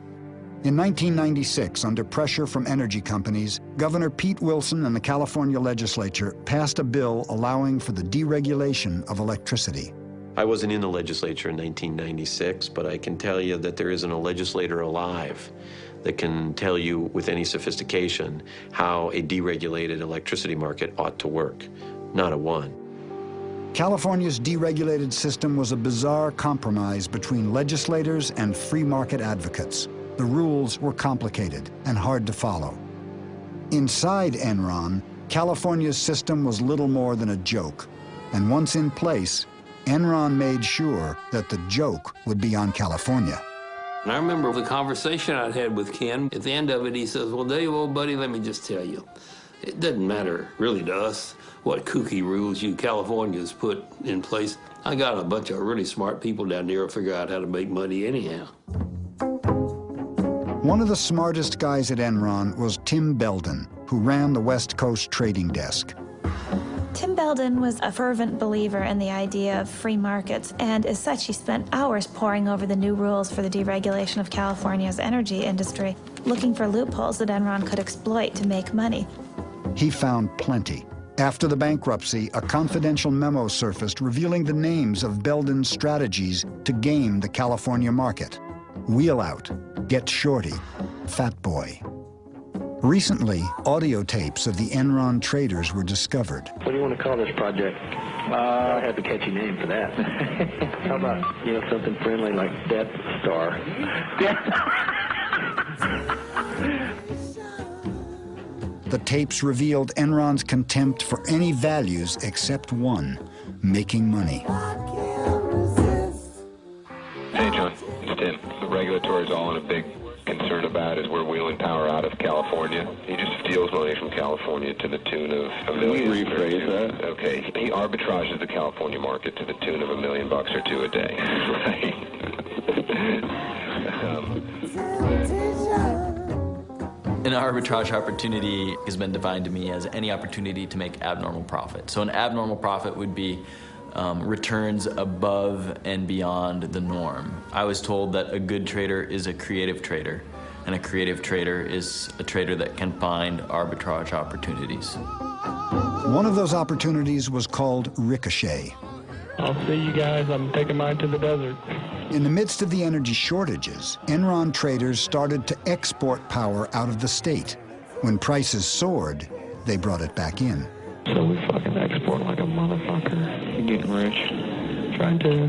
In 1996, under pressure from energy companies, Governor Pete Wilson and the California legislature passed a bill allowing for the deregulation of electricity. I wasn't in the legislature in 1996, but I can tell you that there isn't a legislator alive that can tell you with any sophistication how a deregulated electricity market ought to work. Not a one. California's deregulated system was a bizarre compromise between legislators and free market advocates. The rules were complicated and hard to follow. Inside Enron, California's system was little more than a joke. And once in place, Enron made sure that the joke would be on California. And I remember the conversation I'd had with Ken. At the end of it, he says, well, Dave, old buddy, let me just tell you, it doesn't matter really to us what kooky rules you Californians put in place. I got a bunch of really smart people down there who figure out how to make money anyhow. One of the smartest guys at Enron was Tim Belden, who ran the West Coast trading desk. Tim Belden was a fervent believer in the idea of free markets, and as such, he spent hours poring over the new rules for the deregulation of California's energy industry, looking for loopholes that Enron could exploit to make money. He found plenty. After the bankruptcy, a confidential memo surfaced revealing the names of Belden's strategies to game the California market. Wheel out, get shorty, fat boy. Recently, audio tapes of the Enron traders were discovered. What do you want to call this project? I have a catchy name for that. How about, something friendly like Death Star? The tapes revealed Enron's contempt for any values except one, making money. Hey, John, it's Tim. The regulatory is all in a big concern about is we're wheeling power out of California. He just steals money from California to the tune of $1 million. Can we rephrase that? Okay. He arbitrages the California market to the tune of $1 million or $2 a day. An arbitrage opportunity has been defined to me as any opportunity to make abnormal profit. So an abnormal profit would be returns above and beyond the norm. I was told that a good trader is a creative trader, and a creative trader is a trader that can find arbitrage opportunities. One of those opportunities was called Ricochet. I'll see you guys. I'm taking mine to the desert. In the midst of the energy shortages, Enron traders started to export power out of the state. When prices soared, they brought it back in. So we fucking export like a motherfucker. You're getting rich. Trying to.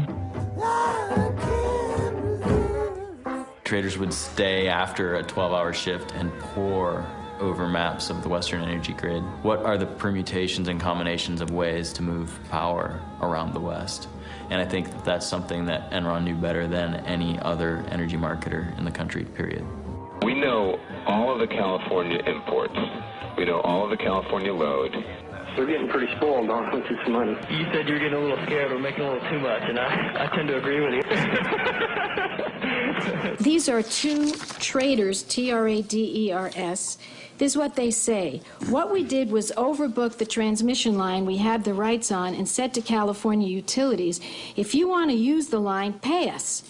Traders would stay after a 12-hour shift and pore over maps of the Western energy grid. What are the permutations and combinations of ways to move power around the West? And I think that that's something that Enron knew better than any other energy marketer in the country, period. We know all of the California imports. We know all of the California load. We're getting pretty spoiled on with this money. You said you were getting a little scared. We're making a little too much, and I tend to agree with you. These are two traders, Traders. This is what they say. What we did was overbook the transmission line we had the rights on and said to California utilities, if you want to use the line, pay us.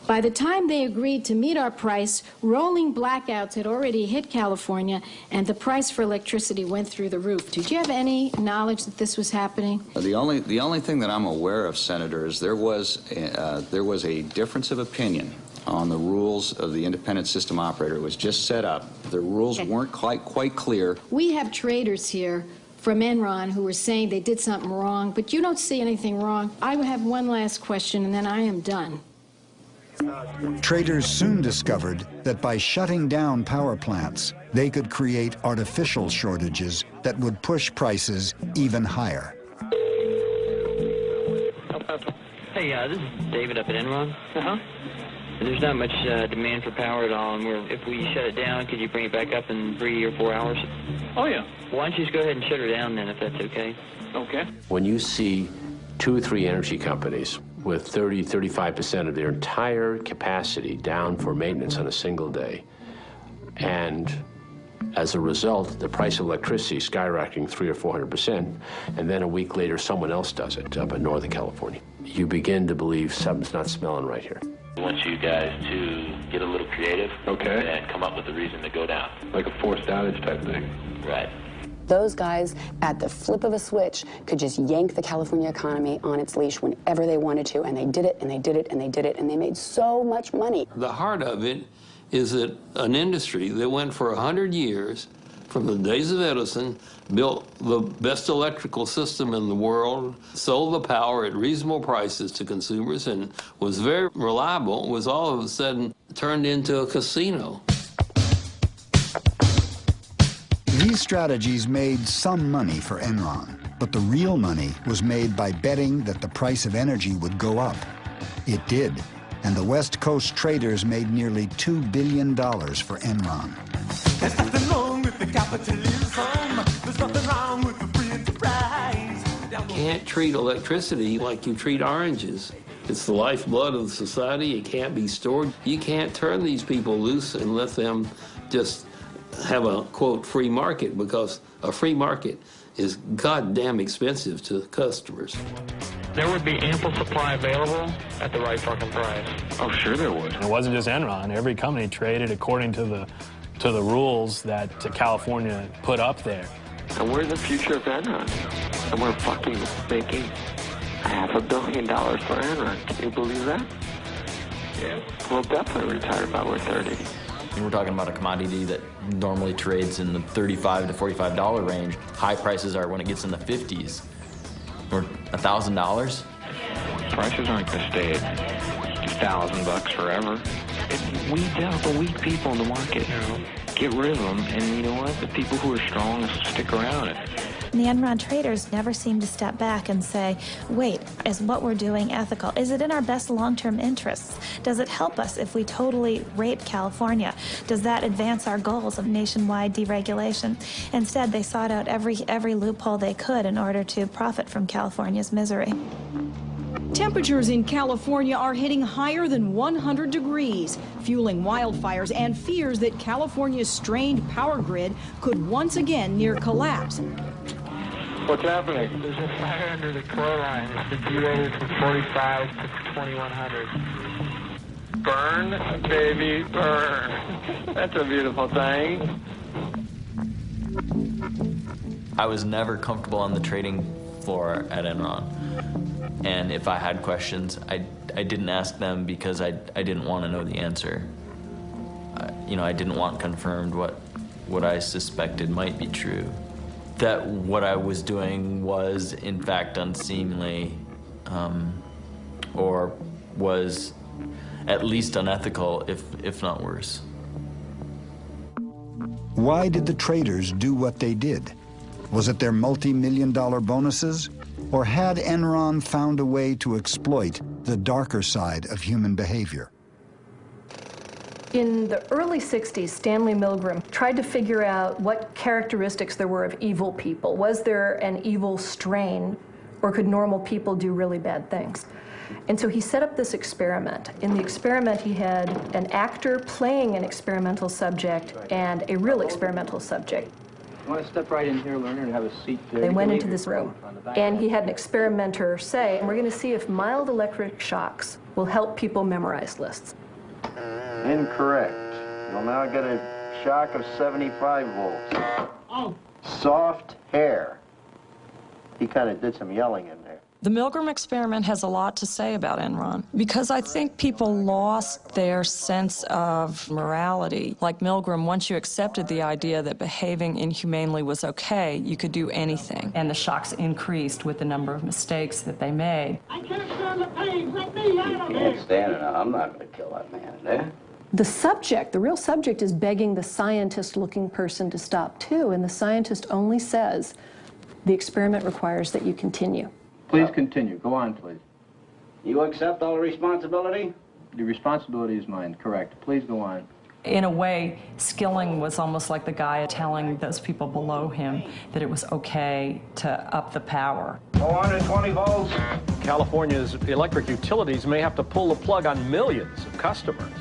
By the time they agreed to meet our price, rolling blackouts had already hit California, and the price for electricity went through the roof. Did you have any knowledge that this was happening? The only thing that I'm aware of, Senator, is there was a difference of opinion on the rules of the independent system operator. It was just set up. The rules weren't quite clear. We have traders here from Enron who were saying they did something wrong, but you don't see anything wrong. I have one last question, and then I am done. Traders soon discovered that by shutting down power plants, they could create artificial shortages that would push prices even higher. Hey, this is David up at Enron. There's not much demand for power at all, and if we shut it down, could you bring it back up in 3 or 4 hours? Oh, yeah. Why don't you just go ahead and shut her down then, if that's okay? Okay. When you see 2 or 3 energy companies with 30-35% of their entire capacity down for maintenance on a single day, and As a result, the price of electricity is skyrocketing 300 or 400%, and then a week later, someone else does it up in Northern California. You begin to believe something's not smelling right here. I want you guys to get a little creative, okay, and come up with a reason to go down. Like a forced outage type thing. Right. Those guys, at the flip of a switch, could just yank the California economy on its leash whenever they wanted to, and they did it, and they did it, and they did it, and they made so much money. The heart of it is that an industry that went for 100 years, from the days of Edison, built the best electrical system in the world, sold the power at reasonable prices to consumers, and was very reliable, was all of a sudden turned into a casino. These strategies made some money for Enron, but the real money was made by betting that the price of energy would go up. It did, and the West Coast traders made nearly $2 billion for Enron. There's nothing wrong with the capitalism. There's nothing wrong with the free enterprise. You can't treat electricity like you treat oranges. It's the lifeblood of the society. It can't be stored. You can't turn these people loose and let them just have a, quote, free market, because a free market is goddamn expensive to customers. There would be ample supply available at the right fucking price. Oh, sure there would. It wasn't just Enron. Every company traded according to the rules that California put up there. And we're the future of Enron. And we're fucking making $500 million for Enron. Can you believe that? Yeah. We'll definitely retire by we're 30. We're talking about a commodity that normally trades in the $35 to $45 range. High prices are when it gets in the 50s. Or $1,000. Prices aren't going to stay at $1,000 forever. It weeds out the weak people in the market. Get rid of them, and you know what? The people who are strong stick around. And the Enron traders never seem to step back and say, wait, is what we're doing ethical? Is it in our best long-term interests? Does it help us if we totally rape California? Does that advance our goals of nationwide deregulation? Instead, they sought out every loophole they could in order to profit from California's misery. Temperatures in California are hitting higher than 100 degrees, fueling wildfires and fears that California's strained power grid could once again near collapse. What's happening? There's a fire under the core line. It's derated from 45 to 2100. Burn, baby, burn. That's a beautiful thing. I was never comfortable on the trading floor at Enron. And if I had questions, I didn't ask them because I didn't want to know the answer. I didn't want confirmed what I suspected might be true. That what I was doing was, in fact, unseemly, or was at least unethical, if not worse. Why did the traders do what they did? Was it their multi-million-dollar bonuses? Or had Enron found a way to exploit the darker side of human behavior? In the early 60s, Stanley Milgram tried to figure out what characteristics there were of evil people. Was there an evil strain, or could normal people do really bad things? And so he set up this experiment. In the experiment, he had an actor playing an experimental subject and a real experimental subject. You want to step right in here, learner, and have a seat there? They went into this room, and he had an experimenter say, we're going to see if mild electric shocks will help people memorize lists. Incorrect. You'll now get a shock of 75 volts. Oh. Soft hair. He kind of did some yelling in there. The Milgram experiment has a lot to say about Enron, because I think people lost their sense of morality. Like Milgram, once you accepted the idea that behaving inhumanely was okay, you could do anything. And the shocks increased with the number of mistakes that they made. I can't stand the pain. Let me out of here. Can't stand it. I'm not going to kill that man there. The subject, the real subject, is begging the scientist-looking person to stop too, and the scientist only says, the experiment requires that you continue. Please continue. Go on, please. You accept all the responsibility? The responsibility is mine, correct. Please go on. In a way, Skilling was almost like the guy telling those people below him that it was okay to up the power. 420 volts. California's electric utilities may have to pull the plug on millions of customers.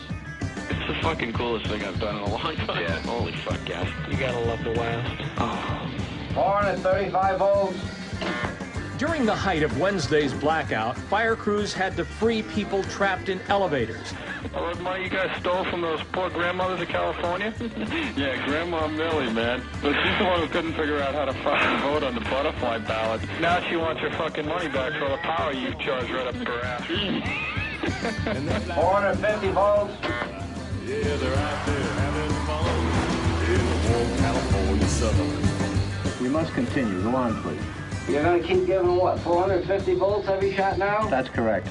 It's the fucking coolest thing I've done in a long time. Yeah. Holy fuck, yeah. You gotta love the wild. Oh. 435 volts. During the height of Wednesday's blackout, fire crews had to free people trapped in elevators. All that money you guys stole from those poor grandmothers of California? Yeah, Grandma Millie, man. But she's the one who couldn't figure out how to fucking vote on the butterfly ballot. Now she wants her fucking money back for all the power you charged right up her ass. 450 volts. Yeah, they're out there having fun in the warm California Southern. We must continue. Go on, please. You're going to keep giving what, 450 volts every shot now? That's correct.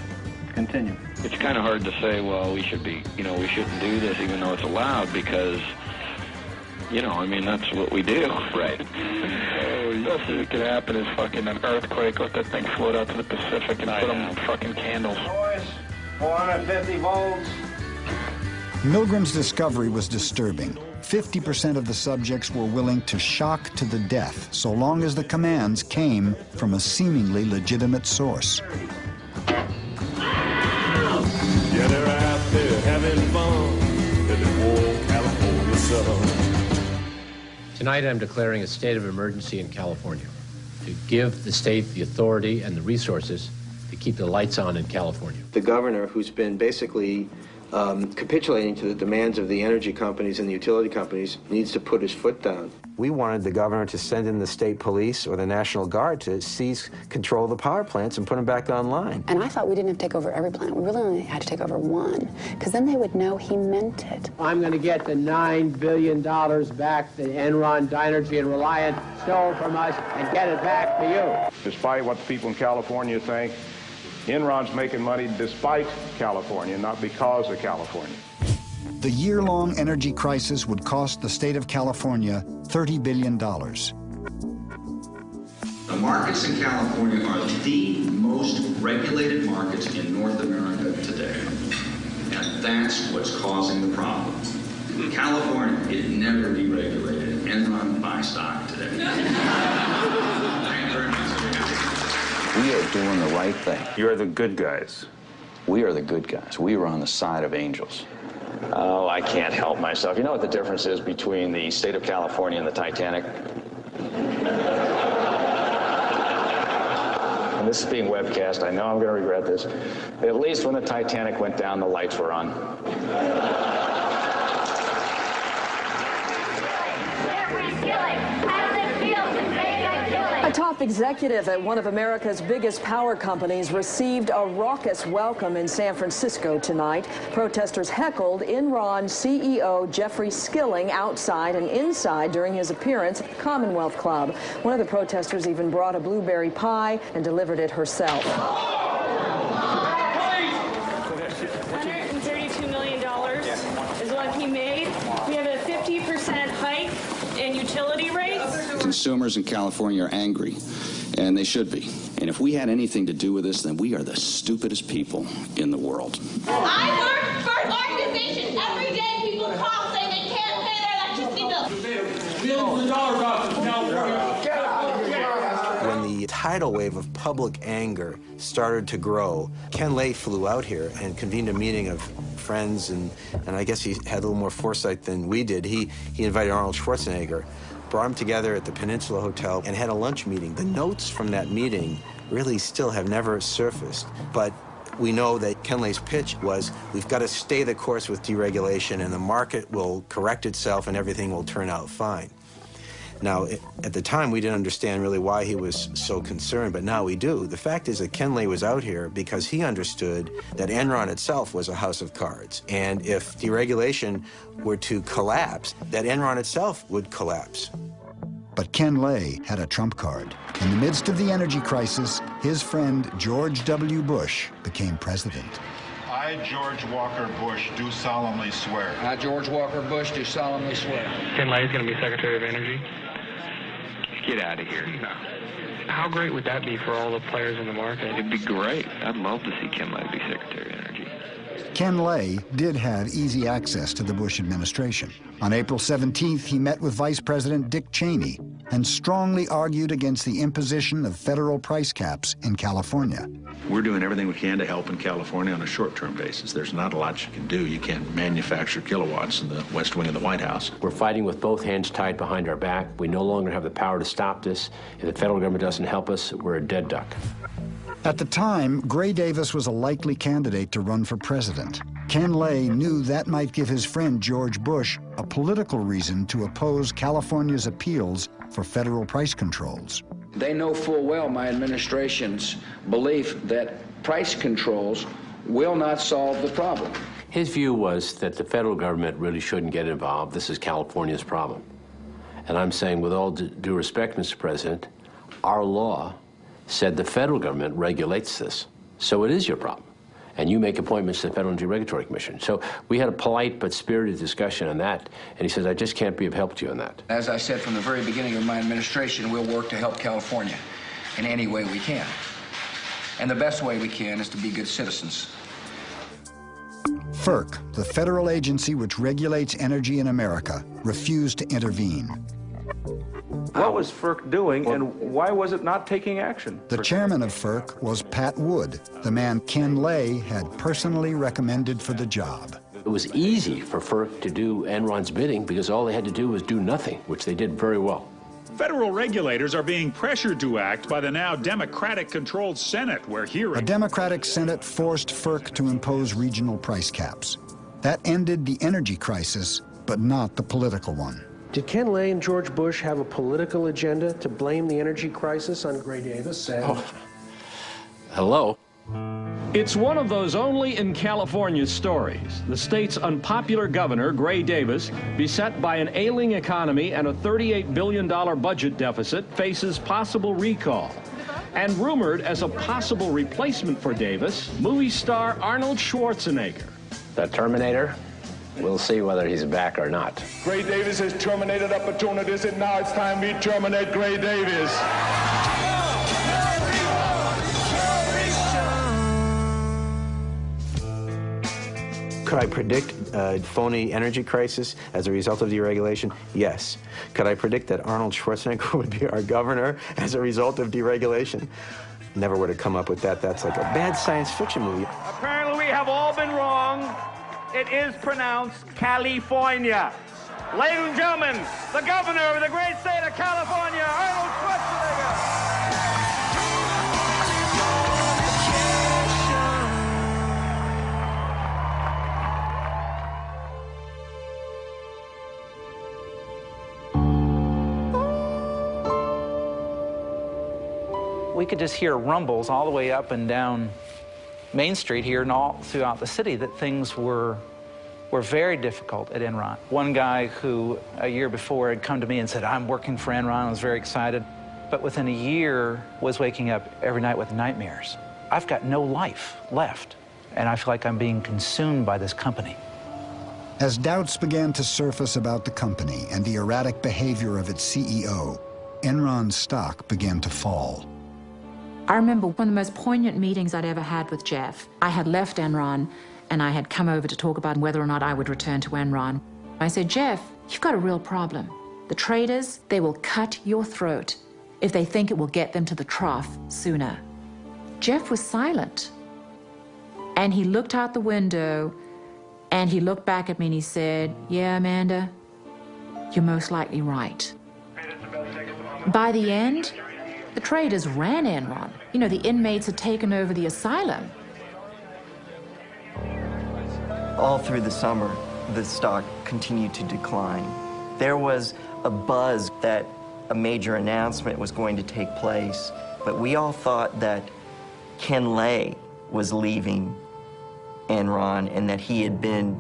Continue. It's kind of hard to say, well, we should be, you know, we shouldn't do this even though it's allowed because, you know, I mean, that's what we do. Right. The best that could happen is fucking an earthquake, let that thing float out to the Pacific and put them fucking candles. 450 volts. Milgram's discovery was disturbing. 50% of the subjects were willing to shock to the death, so long as the commands came from a seemingly legitimate source. Yeah, they're out there having fun in the warm California Southern. Tonight I'm declaring a state of emergency in California to give the state the authority and the resources to keep the lights on in California. The governor, who's been basically capitulating to the demands of the energy companies and the utility companies, needs to put his foot down. We wanted the governor to send in the state police or the National Guard to seize control of the power plants and put them back online. And I thought we didn't have to take over every plant. We really only had to take over one, because then they would know he meant it. I'm going to get the $9 billion back that Enron, Dynergy, and Reliant stole from us and get it back to you. Despite what the people in California think, Enron's making money despite California, not because of California. The year-long energy crisis would cost the state of California $30 billion. The markets in California are the most regulated markets in North America today. And that's what's causing the problem. California, it never deregulated. Enron buy stock today. We are doing the right thing. You're the good guys. We are the good guys. We are on the side of angels. Oh, I can't help myself. You know what the difference is between the state of California and the Titanic? And this is being webcast. I know I'm going to regret this. At least when the Titanic went down, the lights were on. A top executive at one of America's biggest power companies received a raucous welcome in San Francisco tonight. Protesters heckled Enron CEO Jeffrey Skilling outside and inside during his appearance at Commonwealth Club. One of the protesters even brought a blueberry pie and delivered it herself. $132 million is what he made. We have a 50% hike in utility rates. Consumers in California are angry, and they should be. And if we had anything to do with this, then we are the stupidest people in the world. I work for an organization. Every day people call saying they can't pay their electricity bills. Millions of dollars off in California. Get out. When the tidal wave of public anger started to grow, Ken Lay flew out here and convened a meeting of friends, and I guess he had a little more foresight than we did. He invited Arnold Schwarzenegger, brought them together at the Peninsula Hotel, and had a lunch meeting. The notes from that meeting really still have never surfaced, but we know that Ken Lay's pitch was, we've got to stay the course with deregulation, and the market will correct itself and everything will turn out fine. Now, at the time, we didn't understand really why he was so concerned, but now we do. The fact is that Ken Lay was out here because he understood that Enron itself was a house of cards, and if deregulation were to collapse, that Enron itself would collapse. But Ken Lay had a trump card. In the midst of the energy crisis, his friend George W. Bush became president. I, George Walker Bush, do solemnly swear. I, George Walker Bush, do solemnly swear. Ken Lay is going to be Secretary of Energy. Get out of here. No. How great would that be for all the players in the market? It'd be great. I'd love to see Ken Lay be Secretary of Energy. Ken Lay did have easy access to the Bush administration. On April 17th, he met with Vice President Dick Cheney. and strongly argued against the imposition of federal price caps in California. We're doing everything we can to help in California on a short-term basis. There's not a lot you can do. You can't manufacture kilowatts in the West Wing of the White House. We're fighting with both hands tied behind our back. We no longer have the power to stop this. If the federal government doesn't help us, we're a dead duck. At the time, Gray Davis was a likely candidate to run for president. Ken Lay knew that might give his friend George Bush a political reason to oppose California's appeals for federal price controls. They know full well my administration's belief that price controls will not solve the problem. His view was that the federal government really shouldn't get involved. This is California's problem. And I'm saying, with all due respect, Mr. President, our law said the federal government regulates this. So it is your problem. And you make appointments to the Federal Energy Regulatory Commission. So we had a polite but spirited discussion on that. And he says, I just can't be of help to you on that. As I said from the very beginning of my administration, we'll work to help California in any way we can. And the best way we can is to be good citizens. FERC, the federal agency which regulates energy in America, refused to intervene. What was FERC doing, and why was it not taking action? The chairman of FERC was Pat Wood, the man Ken Lay had personally recommended for the job. It was easy for FERC to do Enron's bidding because all they had to do was do nothing, which they did very well. Federal regulators are being pressured to act by the now Democratic-controlled Senate, where hearings... A Democratic Senate forced FERC to impose regional price caps. That ended the energy crisis, but not the political one. Did Ken Lay and George Bush have a political agenda to blame the energy crisis on Gray Davis? Hello? It's one of those only in California stories. The state's unpopular governor, Gray Davis, beset by an ailing economy and a $38 billion budget deficit, faces possible recall. And rumored as a possible replacement for Davis, movie star Arnold Schwarzenegger. The Terminator? We'll see whether he's back or not. Gray Davis has terminated opportunities, and now it's time we terminate Gray Davis. Could I predict a phony energy crisis as a result of deregulation? Yes. Could I predict that Arnold Schwarzenegger would be our governor as a result of deregulation? Never would have come up with that. That's like a bad science fiction movie. Apparently we have all been wrong. It is pronounced California. Ladies and gentlemen, the governor of the great state of California, Arnold Schwarzenegger. We could just hear rumbles all the way up and down Main Street here and all throughout the city that things were very difficult at Enron. One guy who a year before had come to me and said, I'm working for Enron, I was very excited, but within a year was waking up every night with nightmares. I've got no life left, and I feel like I'm being consumed by this company. As doubts began to surface about the company and the erratic behavior of its CEO, Enron's stock began to fall. I remember one of the most poignant meetings I'd ever had with Jeff. I had left Enron, and I had come over to talk about whether or not I would return to Enron. I said, Jeff, you've got a real problem. The traders, they will cut your throat if they think it will get them to the trough sooner. Jeff was silent. And he looked out the window, and he looked back at me and he said, yeah, Amanda, you're most likely right. By the end, the traders ran Enron. You know, the inmates had taken over the asylum. All through the summer, the stock continued to decline. There was a buzz that a major announcement was going to take place, but we all thought that Ken Lay was leaving Enron and that he had been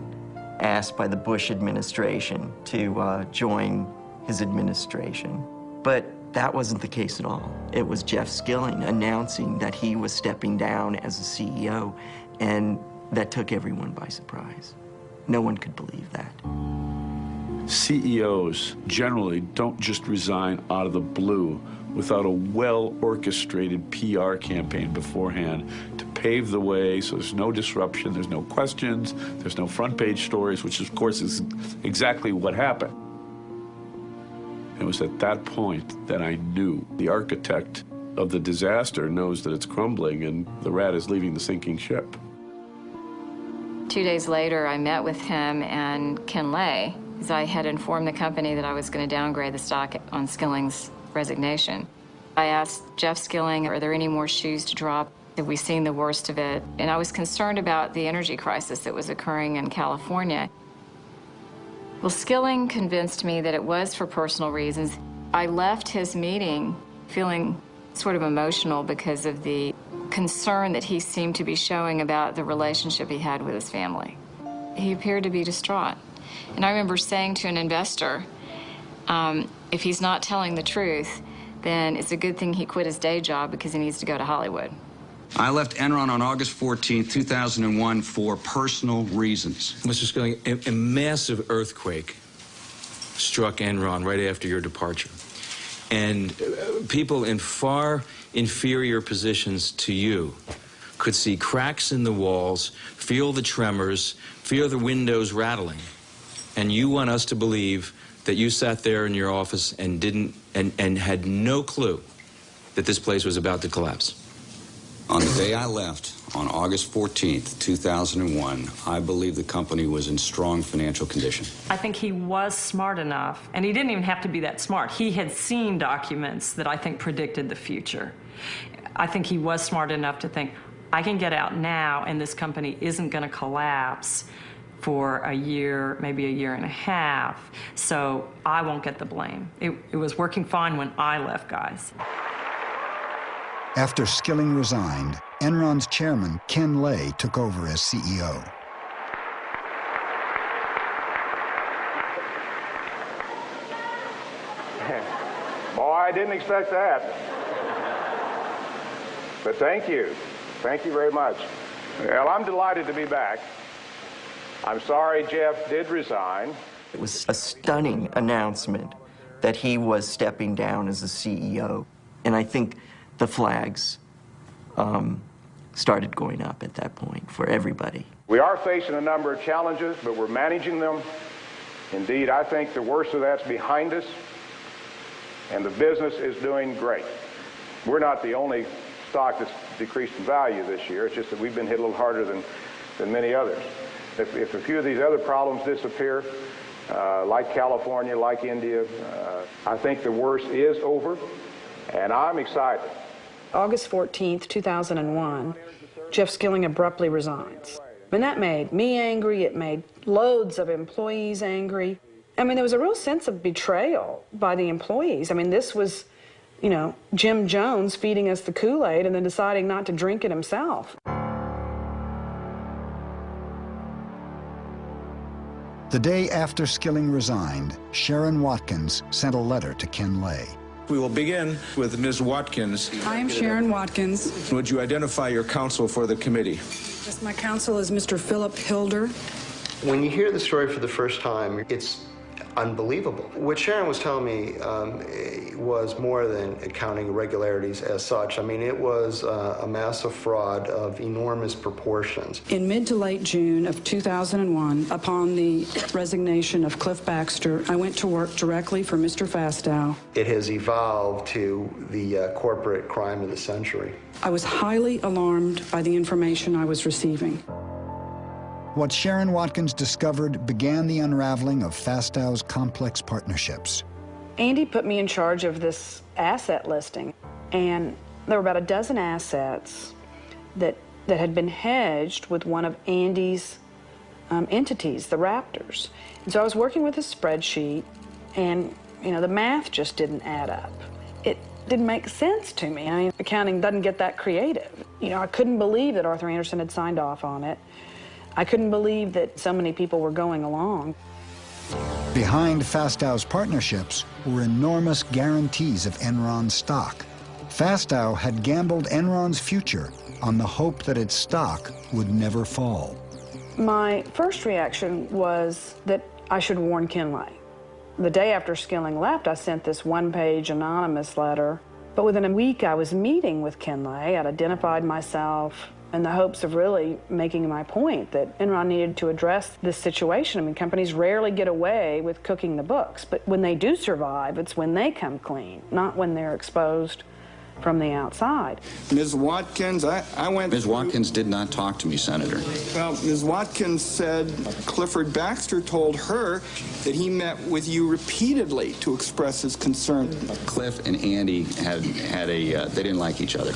asked by the Bush administration to join his administration. But that wasn't the case at all. It was Jeff Skilling announcing that he was stepping down as a CEO, and that took everyone by surprise. No one could believe that. CEOs generally don't just resign out of the blue without a well-orchestrated PR campaign beforehand to pave the way so there's no disruption, there's no questions, there's no front-page stories, which of course is exactly what happened. It was at that point that I knew the architect of the disaster knows that it's crumbling and the rat is leaving the sinking ship. 2 days later, I met with him and Ken Lay, as I had informed the company that I was going to downgrade the stock on Skilling's resignation. I asked Jeff Skilling, are there any more shoes to drop? Have we seen the worst of it? And I was concerned about the energy crisis that was occurring in California. Well, Skilling convinced me that it was for personal reasons. I left his meeting feeling sort of emotional because of the concern that he seemed to be showing about the relationship he had with his family. He appeared to be distraught. And I remember saying to an investor, if he's not telling the truth, then it's a good thing he quit his day job because he needs to go to Hollywood. I left Enron on August 14, 2001 for personal reasons. Mr. Skilling, a massive earthquake struck Enron right after your departure. And people in far inferior positions to you could see cracks in the walls, feel the tremors, feel the windows rattling. And you want us to believe that you sat there in your office and had no clue that this place was about to collapse. On the day I left, on August 14th, 2001, I believe the company was in strong financial condition. I think he was smart enough, and he didn't even have to be that smart. He had seen documents that I think predicted the future. I think he was smart enough to think, I can get out now, and this company isn't going to collapse for a year, maybe a year and a half, so I won't get the blame. It was working fine when I left, guys. After Skilling resigned, Enron's chairman, Ken Lay, took over as CEO. Boy, I didn't expect that. But thank you. Thank you very much. Well, I'm delighted to be back. I'm sorry Jeff did resign. It was a stunning announcement that he was stepping down as the CEO. And I think the flags started going up at that point for everybody. We are facing a number of challenges, but we're managing them. Indeed, I think the worst of that's behind us, and the business is doing great. We're not the only stock that's decreased in value this year. It's just that we've been hit a little harder than many others. If a few of these other problems disappear, like California, like India, I think the worst is over, and I'm excited. August 14th, 2001, Jeff Skilling abruptly resigns. And that made me angry. It made loads of employees angry. I mean, there was a real sense of betrayal by the employees. I mean, this was, you know, Jim Jones feeding us the Kool-Aid and then deciding not to drink it himself. The day after Skilling resigned, Sharon Watkins sent a letter to Ken Lay. We will begin with Ms. Watkins. I am Sharon Watkins. Would you identify your counsel for the committee? Yes, my counsel is Mr. Philip Hilder. When you hear the story for the first time, it's unbelievable. What Sharon was telling me was more than accounting irregularities as such. I mean, it was a massive fraud of enormous proportions. In mid to late June of 2001, upon the resignation of Cliff Baxter, I went to work directly for Mr. Fastow. It has evolved to the corporate crime of the century. I was highly alarmed by the information I was receiving. What Sharon Watkins discovered began the unraveling of Fastow's complex partnerships. Andy put me in charge of this asset listing, and there were about a dozen assets that had been hedged with one of Andy's entities, the Raptors. And so I was working with a spreadsheet, and you know, the math just didn't add up. It didn't make sense to me. I mean, accounting doesn't get that creative. You know, I couldn't believe that Arthur Andersen had signed off on it. I couldn't believe that so many people were going along. Behind Fastow's partnerships were enormous guarantees of Enron stock. Fastow had gambled Enron's future on the hope that its stock would never fall. My first reaction was that I should warn Ken Lay. The day after Skilling left, I sent this one-page anonymous letter. But within a week, I was meeting with Ken Lay. I'd identified myself. in the hopes of really making my point that Enron needed to address this situation. I mean, companies rarely get away with cooking the books, but when they do survive, it's when they come clean, not when they're exposed from the outside. Ms. Watkins, I went... Ms. Watkins did not talk to me, Senator. Well, Ms. Watkins said Clifford Baxter told her that he met with you repeatedly to express his concern. Cliff and Andy had a they didn't like each other.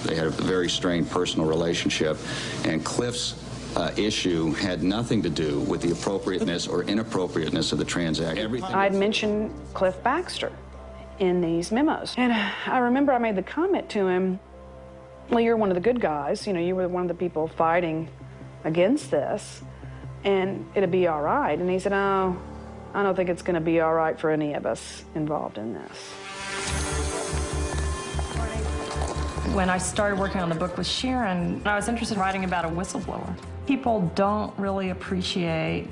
They had a very strained personal relationship, and Cliff's issue had nothing to do with the appropriateness or inappropriateness of the transaction. I'd mentioned Cliff Baxter in these memos. And I remember I made the comment to him, well, you're one of the good guys, you know, you were one of the people fighting against this, and it'd be all right. And he said, oh, I don't think it's gonna be all right for any of us involved in this. When I started working on the book with Sharon, I was interested in writing about a whistleblower. People don't really appreciate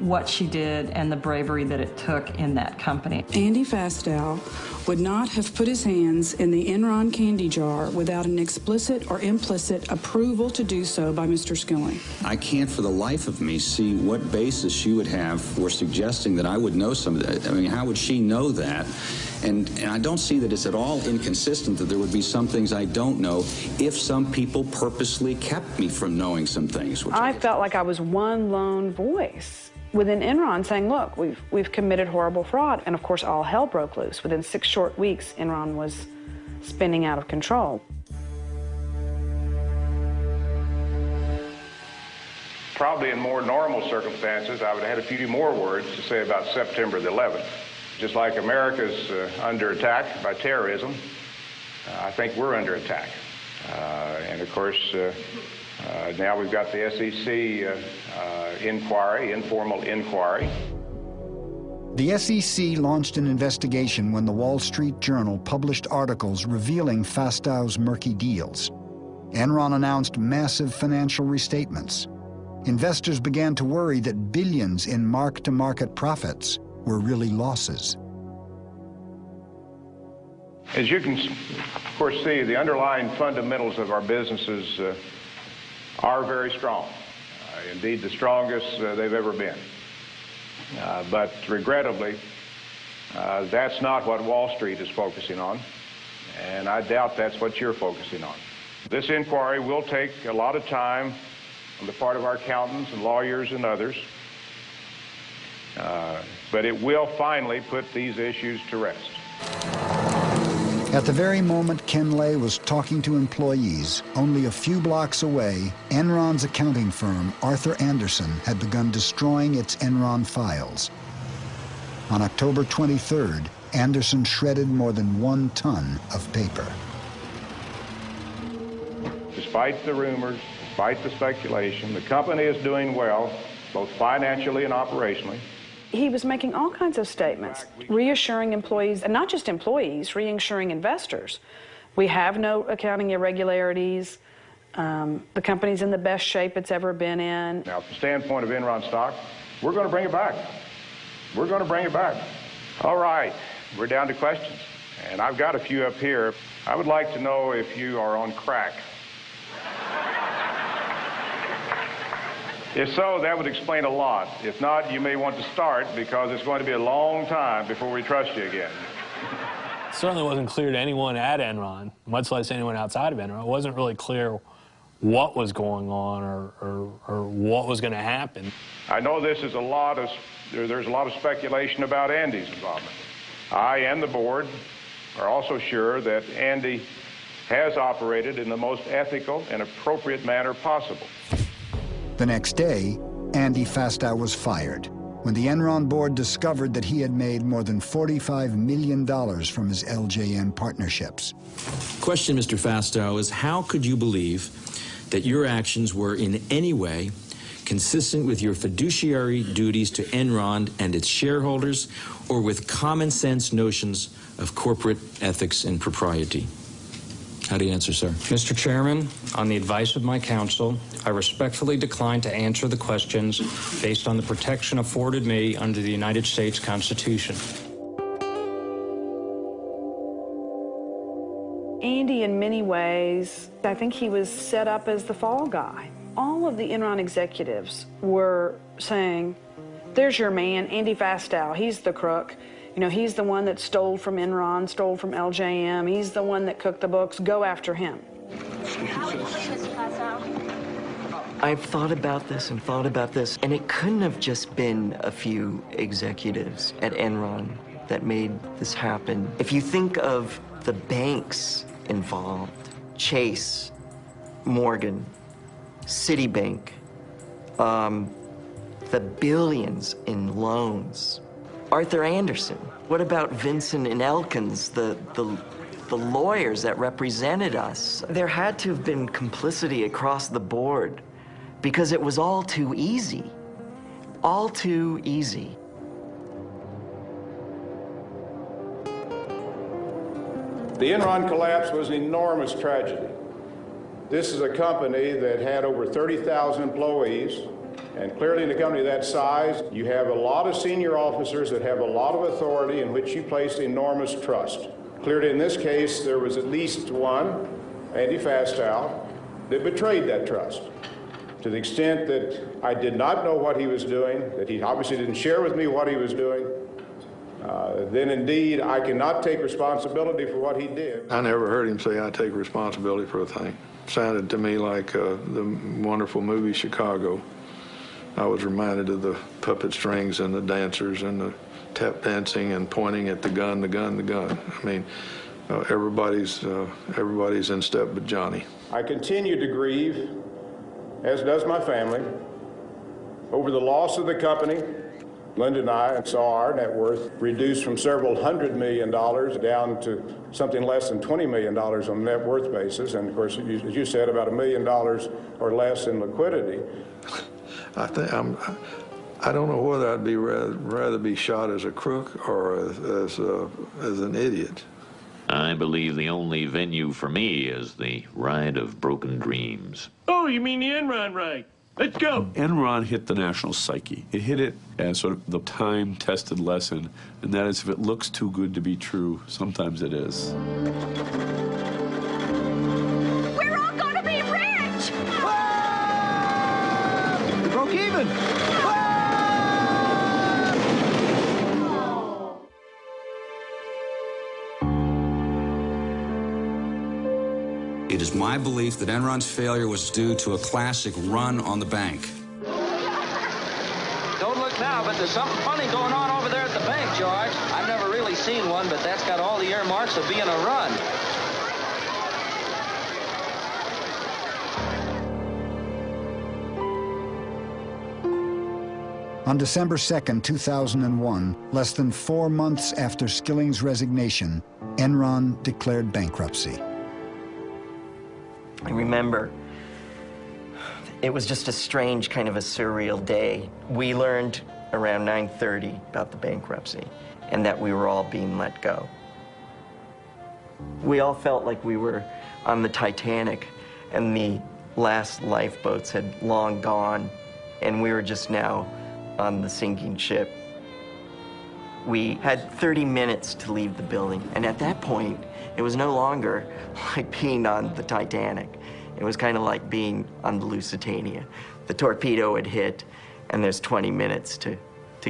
what she did and the bravery that it took in that company. Andy Fastow would not have put his hands in the Enron candy jar without an explicit or implicit approval to do so by Mr. Skilling. I can't for the life of me see what basis she would have for suggesting that I would know some of that. I mean, how would she know that? And I don't see that it's at all inconsistent that there would be some things I don't know if some people purposely kept me from knowing some things. I felt like I was one lone voice within Enron saying, look, we've committed horrible fraud. And of course, all hell broke loose. Within 6 short weeks, Enron was spinning out of control. Probably in more normal circumstances, I would have had a few more words to say about September the 11th. Just like America's under attack by terrorism, I think we're under attack. And of course, now we've got the SEC inquiry, informal inquiry. The SEC launched an investigation when the Wall Street Journal published articles revealing Fastow's murky deals. Enron announced massive financial restatements. Investors began to worry that billions in mark-to-market profits were really losses. As you can, of course, see, the underlying fundamentals of our businesses are very strong. Indeed, the strongest they've ever been. But regrettably, that's not what Wall Street is focusing on, and I doubt that's what you're focusing on. This inquiry will take a lot of time on the part of our accountants and lawyers and others, but it will finally put these issues to rest. At the very moment Ken Lay was talking to employees, only a few blocks away, Enron's accounting firm, Arthur Andersen, had begun destroying its Enron files. On October 23rd, Andersen shredded more than 1 ton of paper. Despite the rumors, despite the speculation, the company is doing well, both financially and operationally. He was making all kinds of statements, reassuring employees, and not just employees, reassuring investors. We have no accounting irregularities. The company's in the best shape it's ever been in. Now, from the standpoint of Enron stock, we're going to bring it back. We're going to bring it back. All right, we're down to questions. And I've got a few up here. I would like to know if you are on crack. If so, that would explain a lot. If not, you may want to start because it's going to be a long time before we trust you again. It certainly wasn't clear to anyone at Enron, much less anyone outside of Enron. It wasn't really clear what was going on or what was going to happen. I know this is there's a lot of speculation about Andy's involvement. I and the board are also sure that Andy has operated in the most ethical and appropriate manner possible. The next day, Andy Fastow was fired when the Enron board discovered that he had made more than $45 million from his LJN partnerships. Question, Mr. Fastow, is how could you believe that your actions were in any way consistent with your fiduciary duties to Enron and its shareholders or with common sense notions of corporate ethics and propriety? How do you answer, sir? Mr. Chairman, on the advice of my counsel, I respectfully decline to answer the questions based on the protection afforded me under the United States Constitution. Andy in many ways, I think he was set up as the fall guy. All of the Enron executives were saying, there's your man, Andy Fastow, he's the crook. You know, he's the one that stole from Enron, stole from LJM, he's the one that cooked the books, go after him. I've thought about this and thought about this, and it couldn't have just been a few executives at Enron that made this happen. If you think of the banks involved, Chase, Morgan, Citibank, the billions in loans, Arthur Anderson. What about Vincent and Elkins, the lawyers that represented us? There had to have been complicity across the board because it was all too easy. All too easy. The Enron collapse was an enormous tragedy. This is a company that had over 30,000 employees, and clearly in a company that size, you have a lot of senior officers that have a lot of authority in which you place enormous trust. Clearly in this case, there was at least one, Andy Fastow, that betrayed that trust. To the extent that I did not know what he was doing, that he obviously didn't share with me what he was doing, then indeed I cannot take responsibility for what he did. I never heard him say I take responsibility for a thing. Sounded to me like the wonderful movie Chicago. I was reminded of the puppet strings and the dancers and the tap dancing and pointing at the gun, the gun, the gun. I mean, everybody's in step but Johnny. I continue to grieve, as does my family, over the loss of the company. Linda and I saw our net worth reduced from several $100 million down to something less than $20 million on a net worth basis. And of course, as you said, about $1 million or less in liquidity. I don't know whether I'd be rather be shot as a crook or as an idiot. I believe the only venue for me is the ride of broken dreams. Oh, you mean the Enron ride? Let's go. Enron hit the national psyche. It hit it as sort of the time-tested lesson, and that is if it looks too good to be true, sometimes it is. We're all going to be rich! We broke even! It is my belief that Enron's failure was due to a classic run on the bank. Don't look now, but there's something funny going on over there at the bank, George. I've never really seen one, but that's got all the earmarks of being a run. On December 2nd, 2001, less than 4 months after Skilling's resignation, Enron declared bankruptcy. I remember it was just a strange kind of a surreal day. We learned around 9:30 about the bankruptcy and that we were all being let go. We all felt like we were on the Titanic and the last lifeboats had long gone and we were just now on the sinking ship. We had 30 minutes to leave the building, and at that point, it was no longer like being on the Titanic. It was kind of like being on the Lusitania. The torpedo had hit, and there's 20 minutes to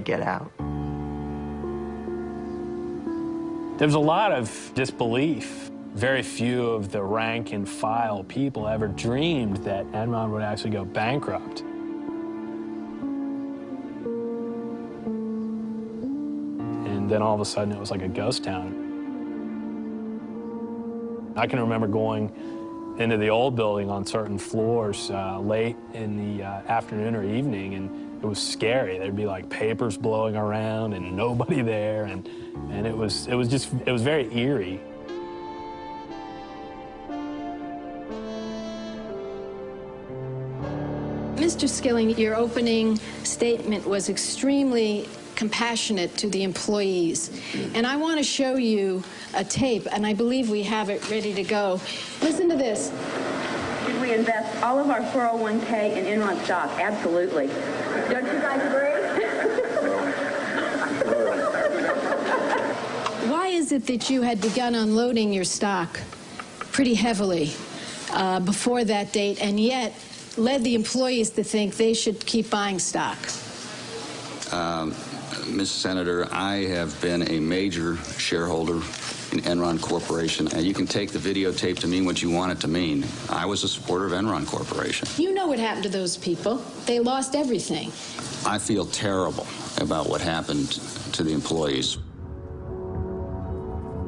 get out. There was a lot of disbelief. Very few of the rank and file people ever dreamed that Enron would actually go bankrupt. And then all of a sudden, it was like a ghost town. I can remember going into the old building on certain floors late in the afternoon or evening, and it was scary. There'd be like papers blowing around and nobody there, and it was very eerie. Mr. Skilling, your opening statement was extremely compassionate to the employees. And I want to show you a tape, and I believe we have it ready to go. Listen to this. Should we invest all of our 401k in Enron stock? Absolutely. Don't you guys agree? Why is it that you had begun unloading your stock pretty heavily before that date, and yet led the employees to think they should keep buying stock. Ms. Senator, I have been a major shareholder in Enron Corporation, and you can take the videotape to mean what you want it to mean. I was a supporter of Enron Corporation. You know what happened to those people. They lost everything. I feel terrible about what happened to the employees.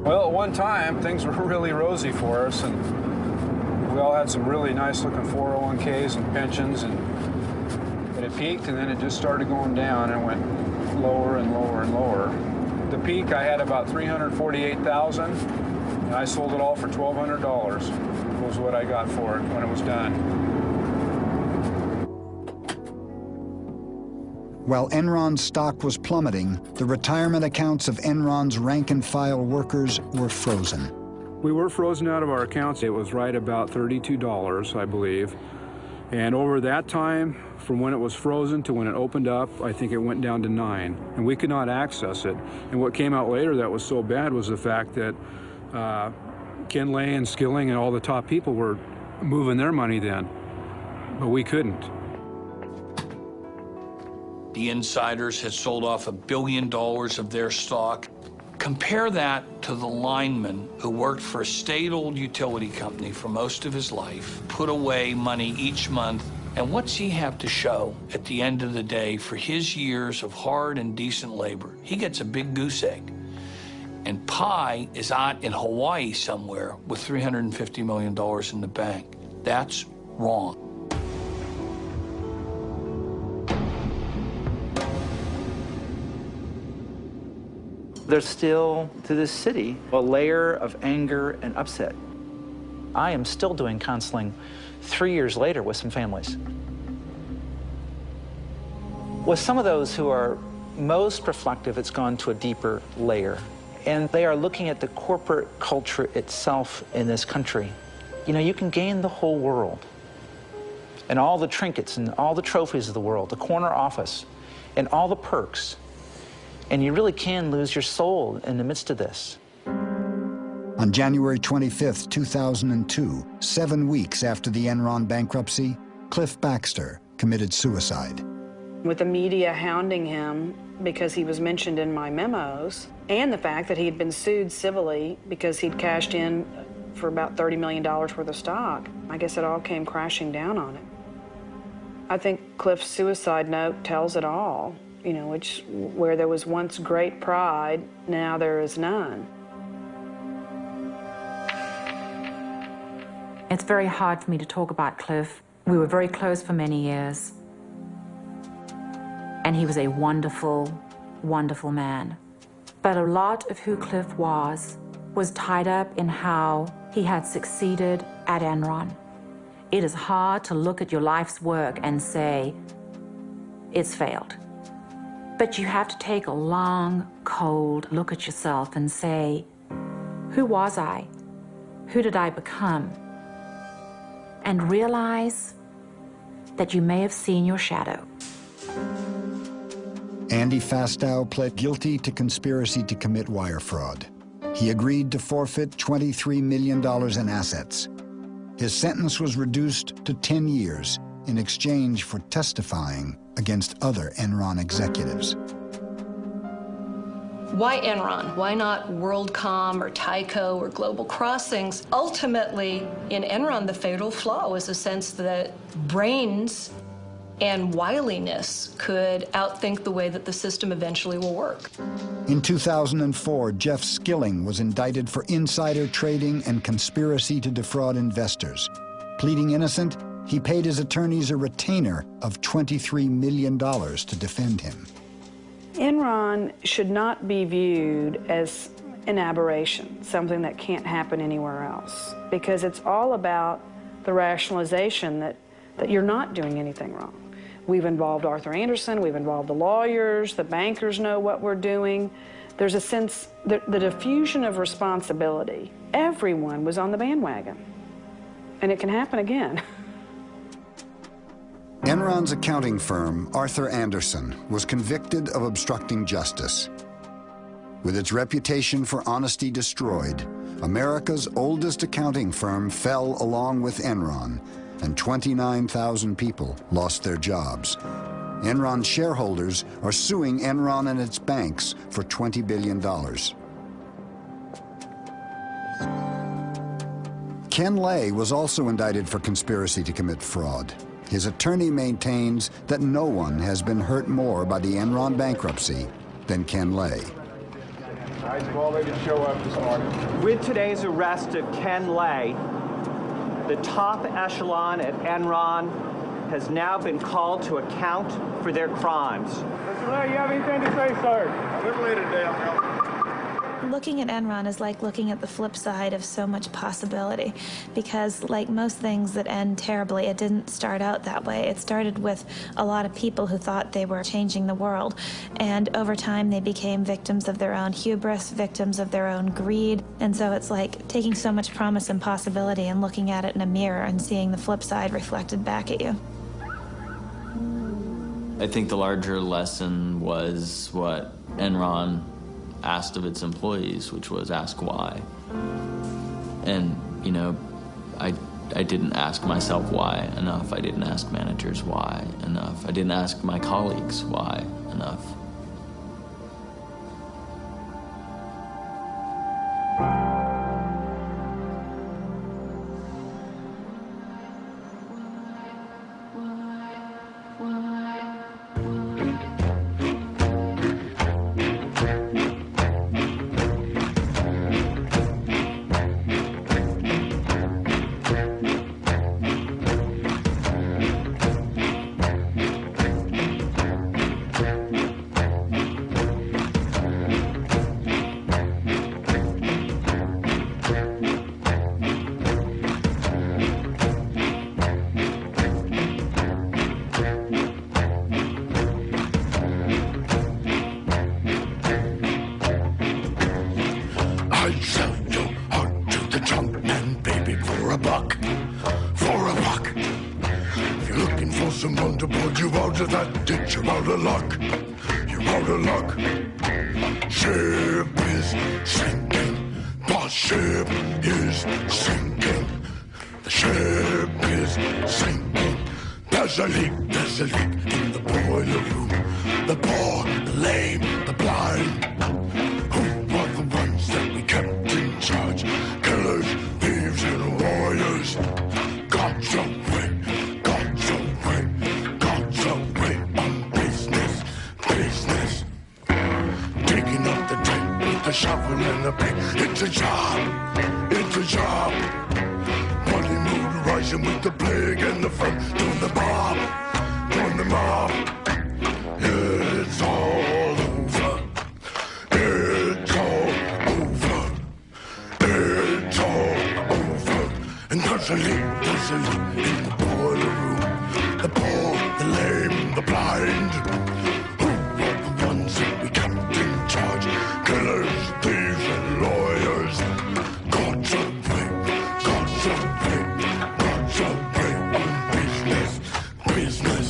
Well, at one time, things were really rosy for us, and we all had some really nice-looking 401ks and pensions, and but it peaked, and then it just started going down and went lower and lower and lower. The peak, I had about $348,000, and I sold it all for $1,200. Was what I got for it when it was done. While Enron's stock was plummeting, the retirement accounts of Enron's rank-and-file workers were frozen. We were frozen out of our accounts. It was right about $32, I believe. And over that time, from when it was frozen to when it opened up, I think it went down to 9, and we could not access it. And what came out later that was so bad was the fact that Ken Lay and Skilling and all the top people were moving their money then, but we couldn't. The insiders had sold off $1 billion of their stock. Compare that to the lineman who worked for a state-owned utility company for most of his life, put away money each month, and what's he have to show at the end of the day for his years of hard and decent labor? He gets a big goose egg. And Pi is out in Hawaii somewhere with $350 million in the bank. That's wrong. There's still, to this city, a layer of anger and upset. I am still doing counseling 3 years later with some families. With some of those who are most reflective, it's gone to a deeper layer. And they are looking at the corporate culture itself in this country. You know, you can gain the whole world, and all the trinkets and all the trophies of the world, the corner office, and all the perks. And you really can lose your soul in the midst of this. On January 25, 2002, 7 weeks after the Enron bankruptcy, Cliff Baxter committed suicide. With the media hounding him because he was mentioned in my memos, and the fact that he had been sued civilly because he'd cashed in for about $30 million worth of stock, I guess it all came crashing down on him. I think Cliff's suicide note tells it all. You know, where there was once great pride, now there is none. It's very hard for me to talk about Cliff. We were very close for many years. And he was a wonderful, wonderful man. But a lot of who Cliff was tied up in how he had succeeded at Enron. It is hard to look at your life's work and say, it's failed. But you have to take a long, cold look at yourself and say, who was I? Who did I become? And realize that you may have seen your shadow. Andy Fastow pled guilty to conspiracy to commit wire fraud. He agreed to forfeit $23 million in assets. His sentence was reduced to 10 years in exchange for testifying against other Enron executives. Why Enron? Why not WorldCom or Tyco or Global Crossings? Ultimately, in Enron, the fatal flaw was the sense that brains and wiliness could outthink the way that the system eventually will work. In 2004, Jeff Skilling was indicted for insider trading and conspiracy to defraud investors. Pleading innocent, he paid his attorneys a retainer of $23 million to defend him. Enron should not be viewed as an aberration, something that can't happen anywhere else, because it's all about the rationalization that you're not doing anything wrong. We've involved Arthur Andersen, we've involved the lawyers, the bankers know what we're doing. There's a sense, the diffusion of responsibility. Everyone was on the bandwagon, and it can happen again. Enron's accounting firm, Arthur Andersen, was convicted of obstructing justice. With its reputation for honesty destroyed, America's oldest accounting firm fell along with Enron, and 29,000 people lost their jobs. Enron shareholders are suing Enron and its banks for $20 billion. Ken Lay was also indicted for conspiracy to commit fraud. His attorney maintains that no one has been hurt more by the Enron bankruptcy than Ken Lay. Nice ball, they didn't show up this morning. With today's arrest of Ken Lay, the top echelon at Enron has now been called to account for their crimes. Mr. Lay, you have anything to say, sir? A little later today, I'll Looking at Enron is like looking at the flip side of so much possibility, because like most things that end terribly, it didn't start out that way. It started with a lot of people who thought they were changing the world, and over time they became victims of their own hubris, victims of their own greed, and so it's like taking so much promise and possibility and looking at it in a mirror and seeing the flip side reflected back at you. I think the larger lesson was what Enron asked of its employees, which was ask why. And, you know, I didn't ask myself why enough. I didn't ask managers why enough. I didn't ask my colleagues why enough. There's a leak in the boiler room. The poor, the lame, the blind. Who were the ones that we kept in charge? Killers, thieves, and warriors. God's away, God's away, God's away on business, business. Digging up the tape with the shovel and the pick. It's a job, it's a job. Money mood rising with the plague and the fun. Doing the mob, doing the mob. It's all over. It's all over. It's all over. And there's a leak in the boiler room. The poor, the lame, the blind. Who are the ones that we kept in charge? Killers, thieves, and lawyers. God's away, God's away, God's away on business, business.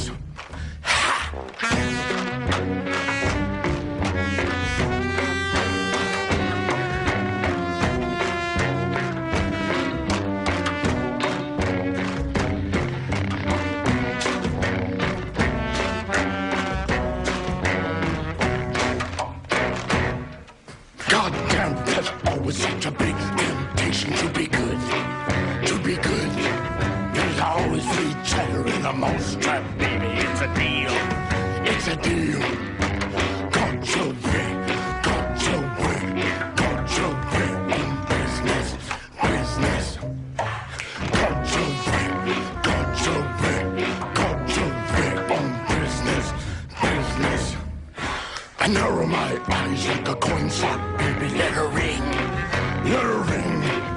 Goddamn, there's always such a big temptation to be good, to be good. There's always free cheddar in the mousetrap, baby. It's a deal, it's a deal. God's away, God's away, God's away on business, business. God's away, God's away, God's away on business, business. I narrow my eyes like a coin slot, baby. Let her ring, let her ring.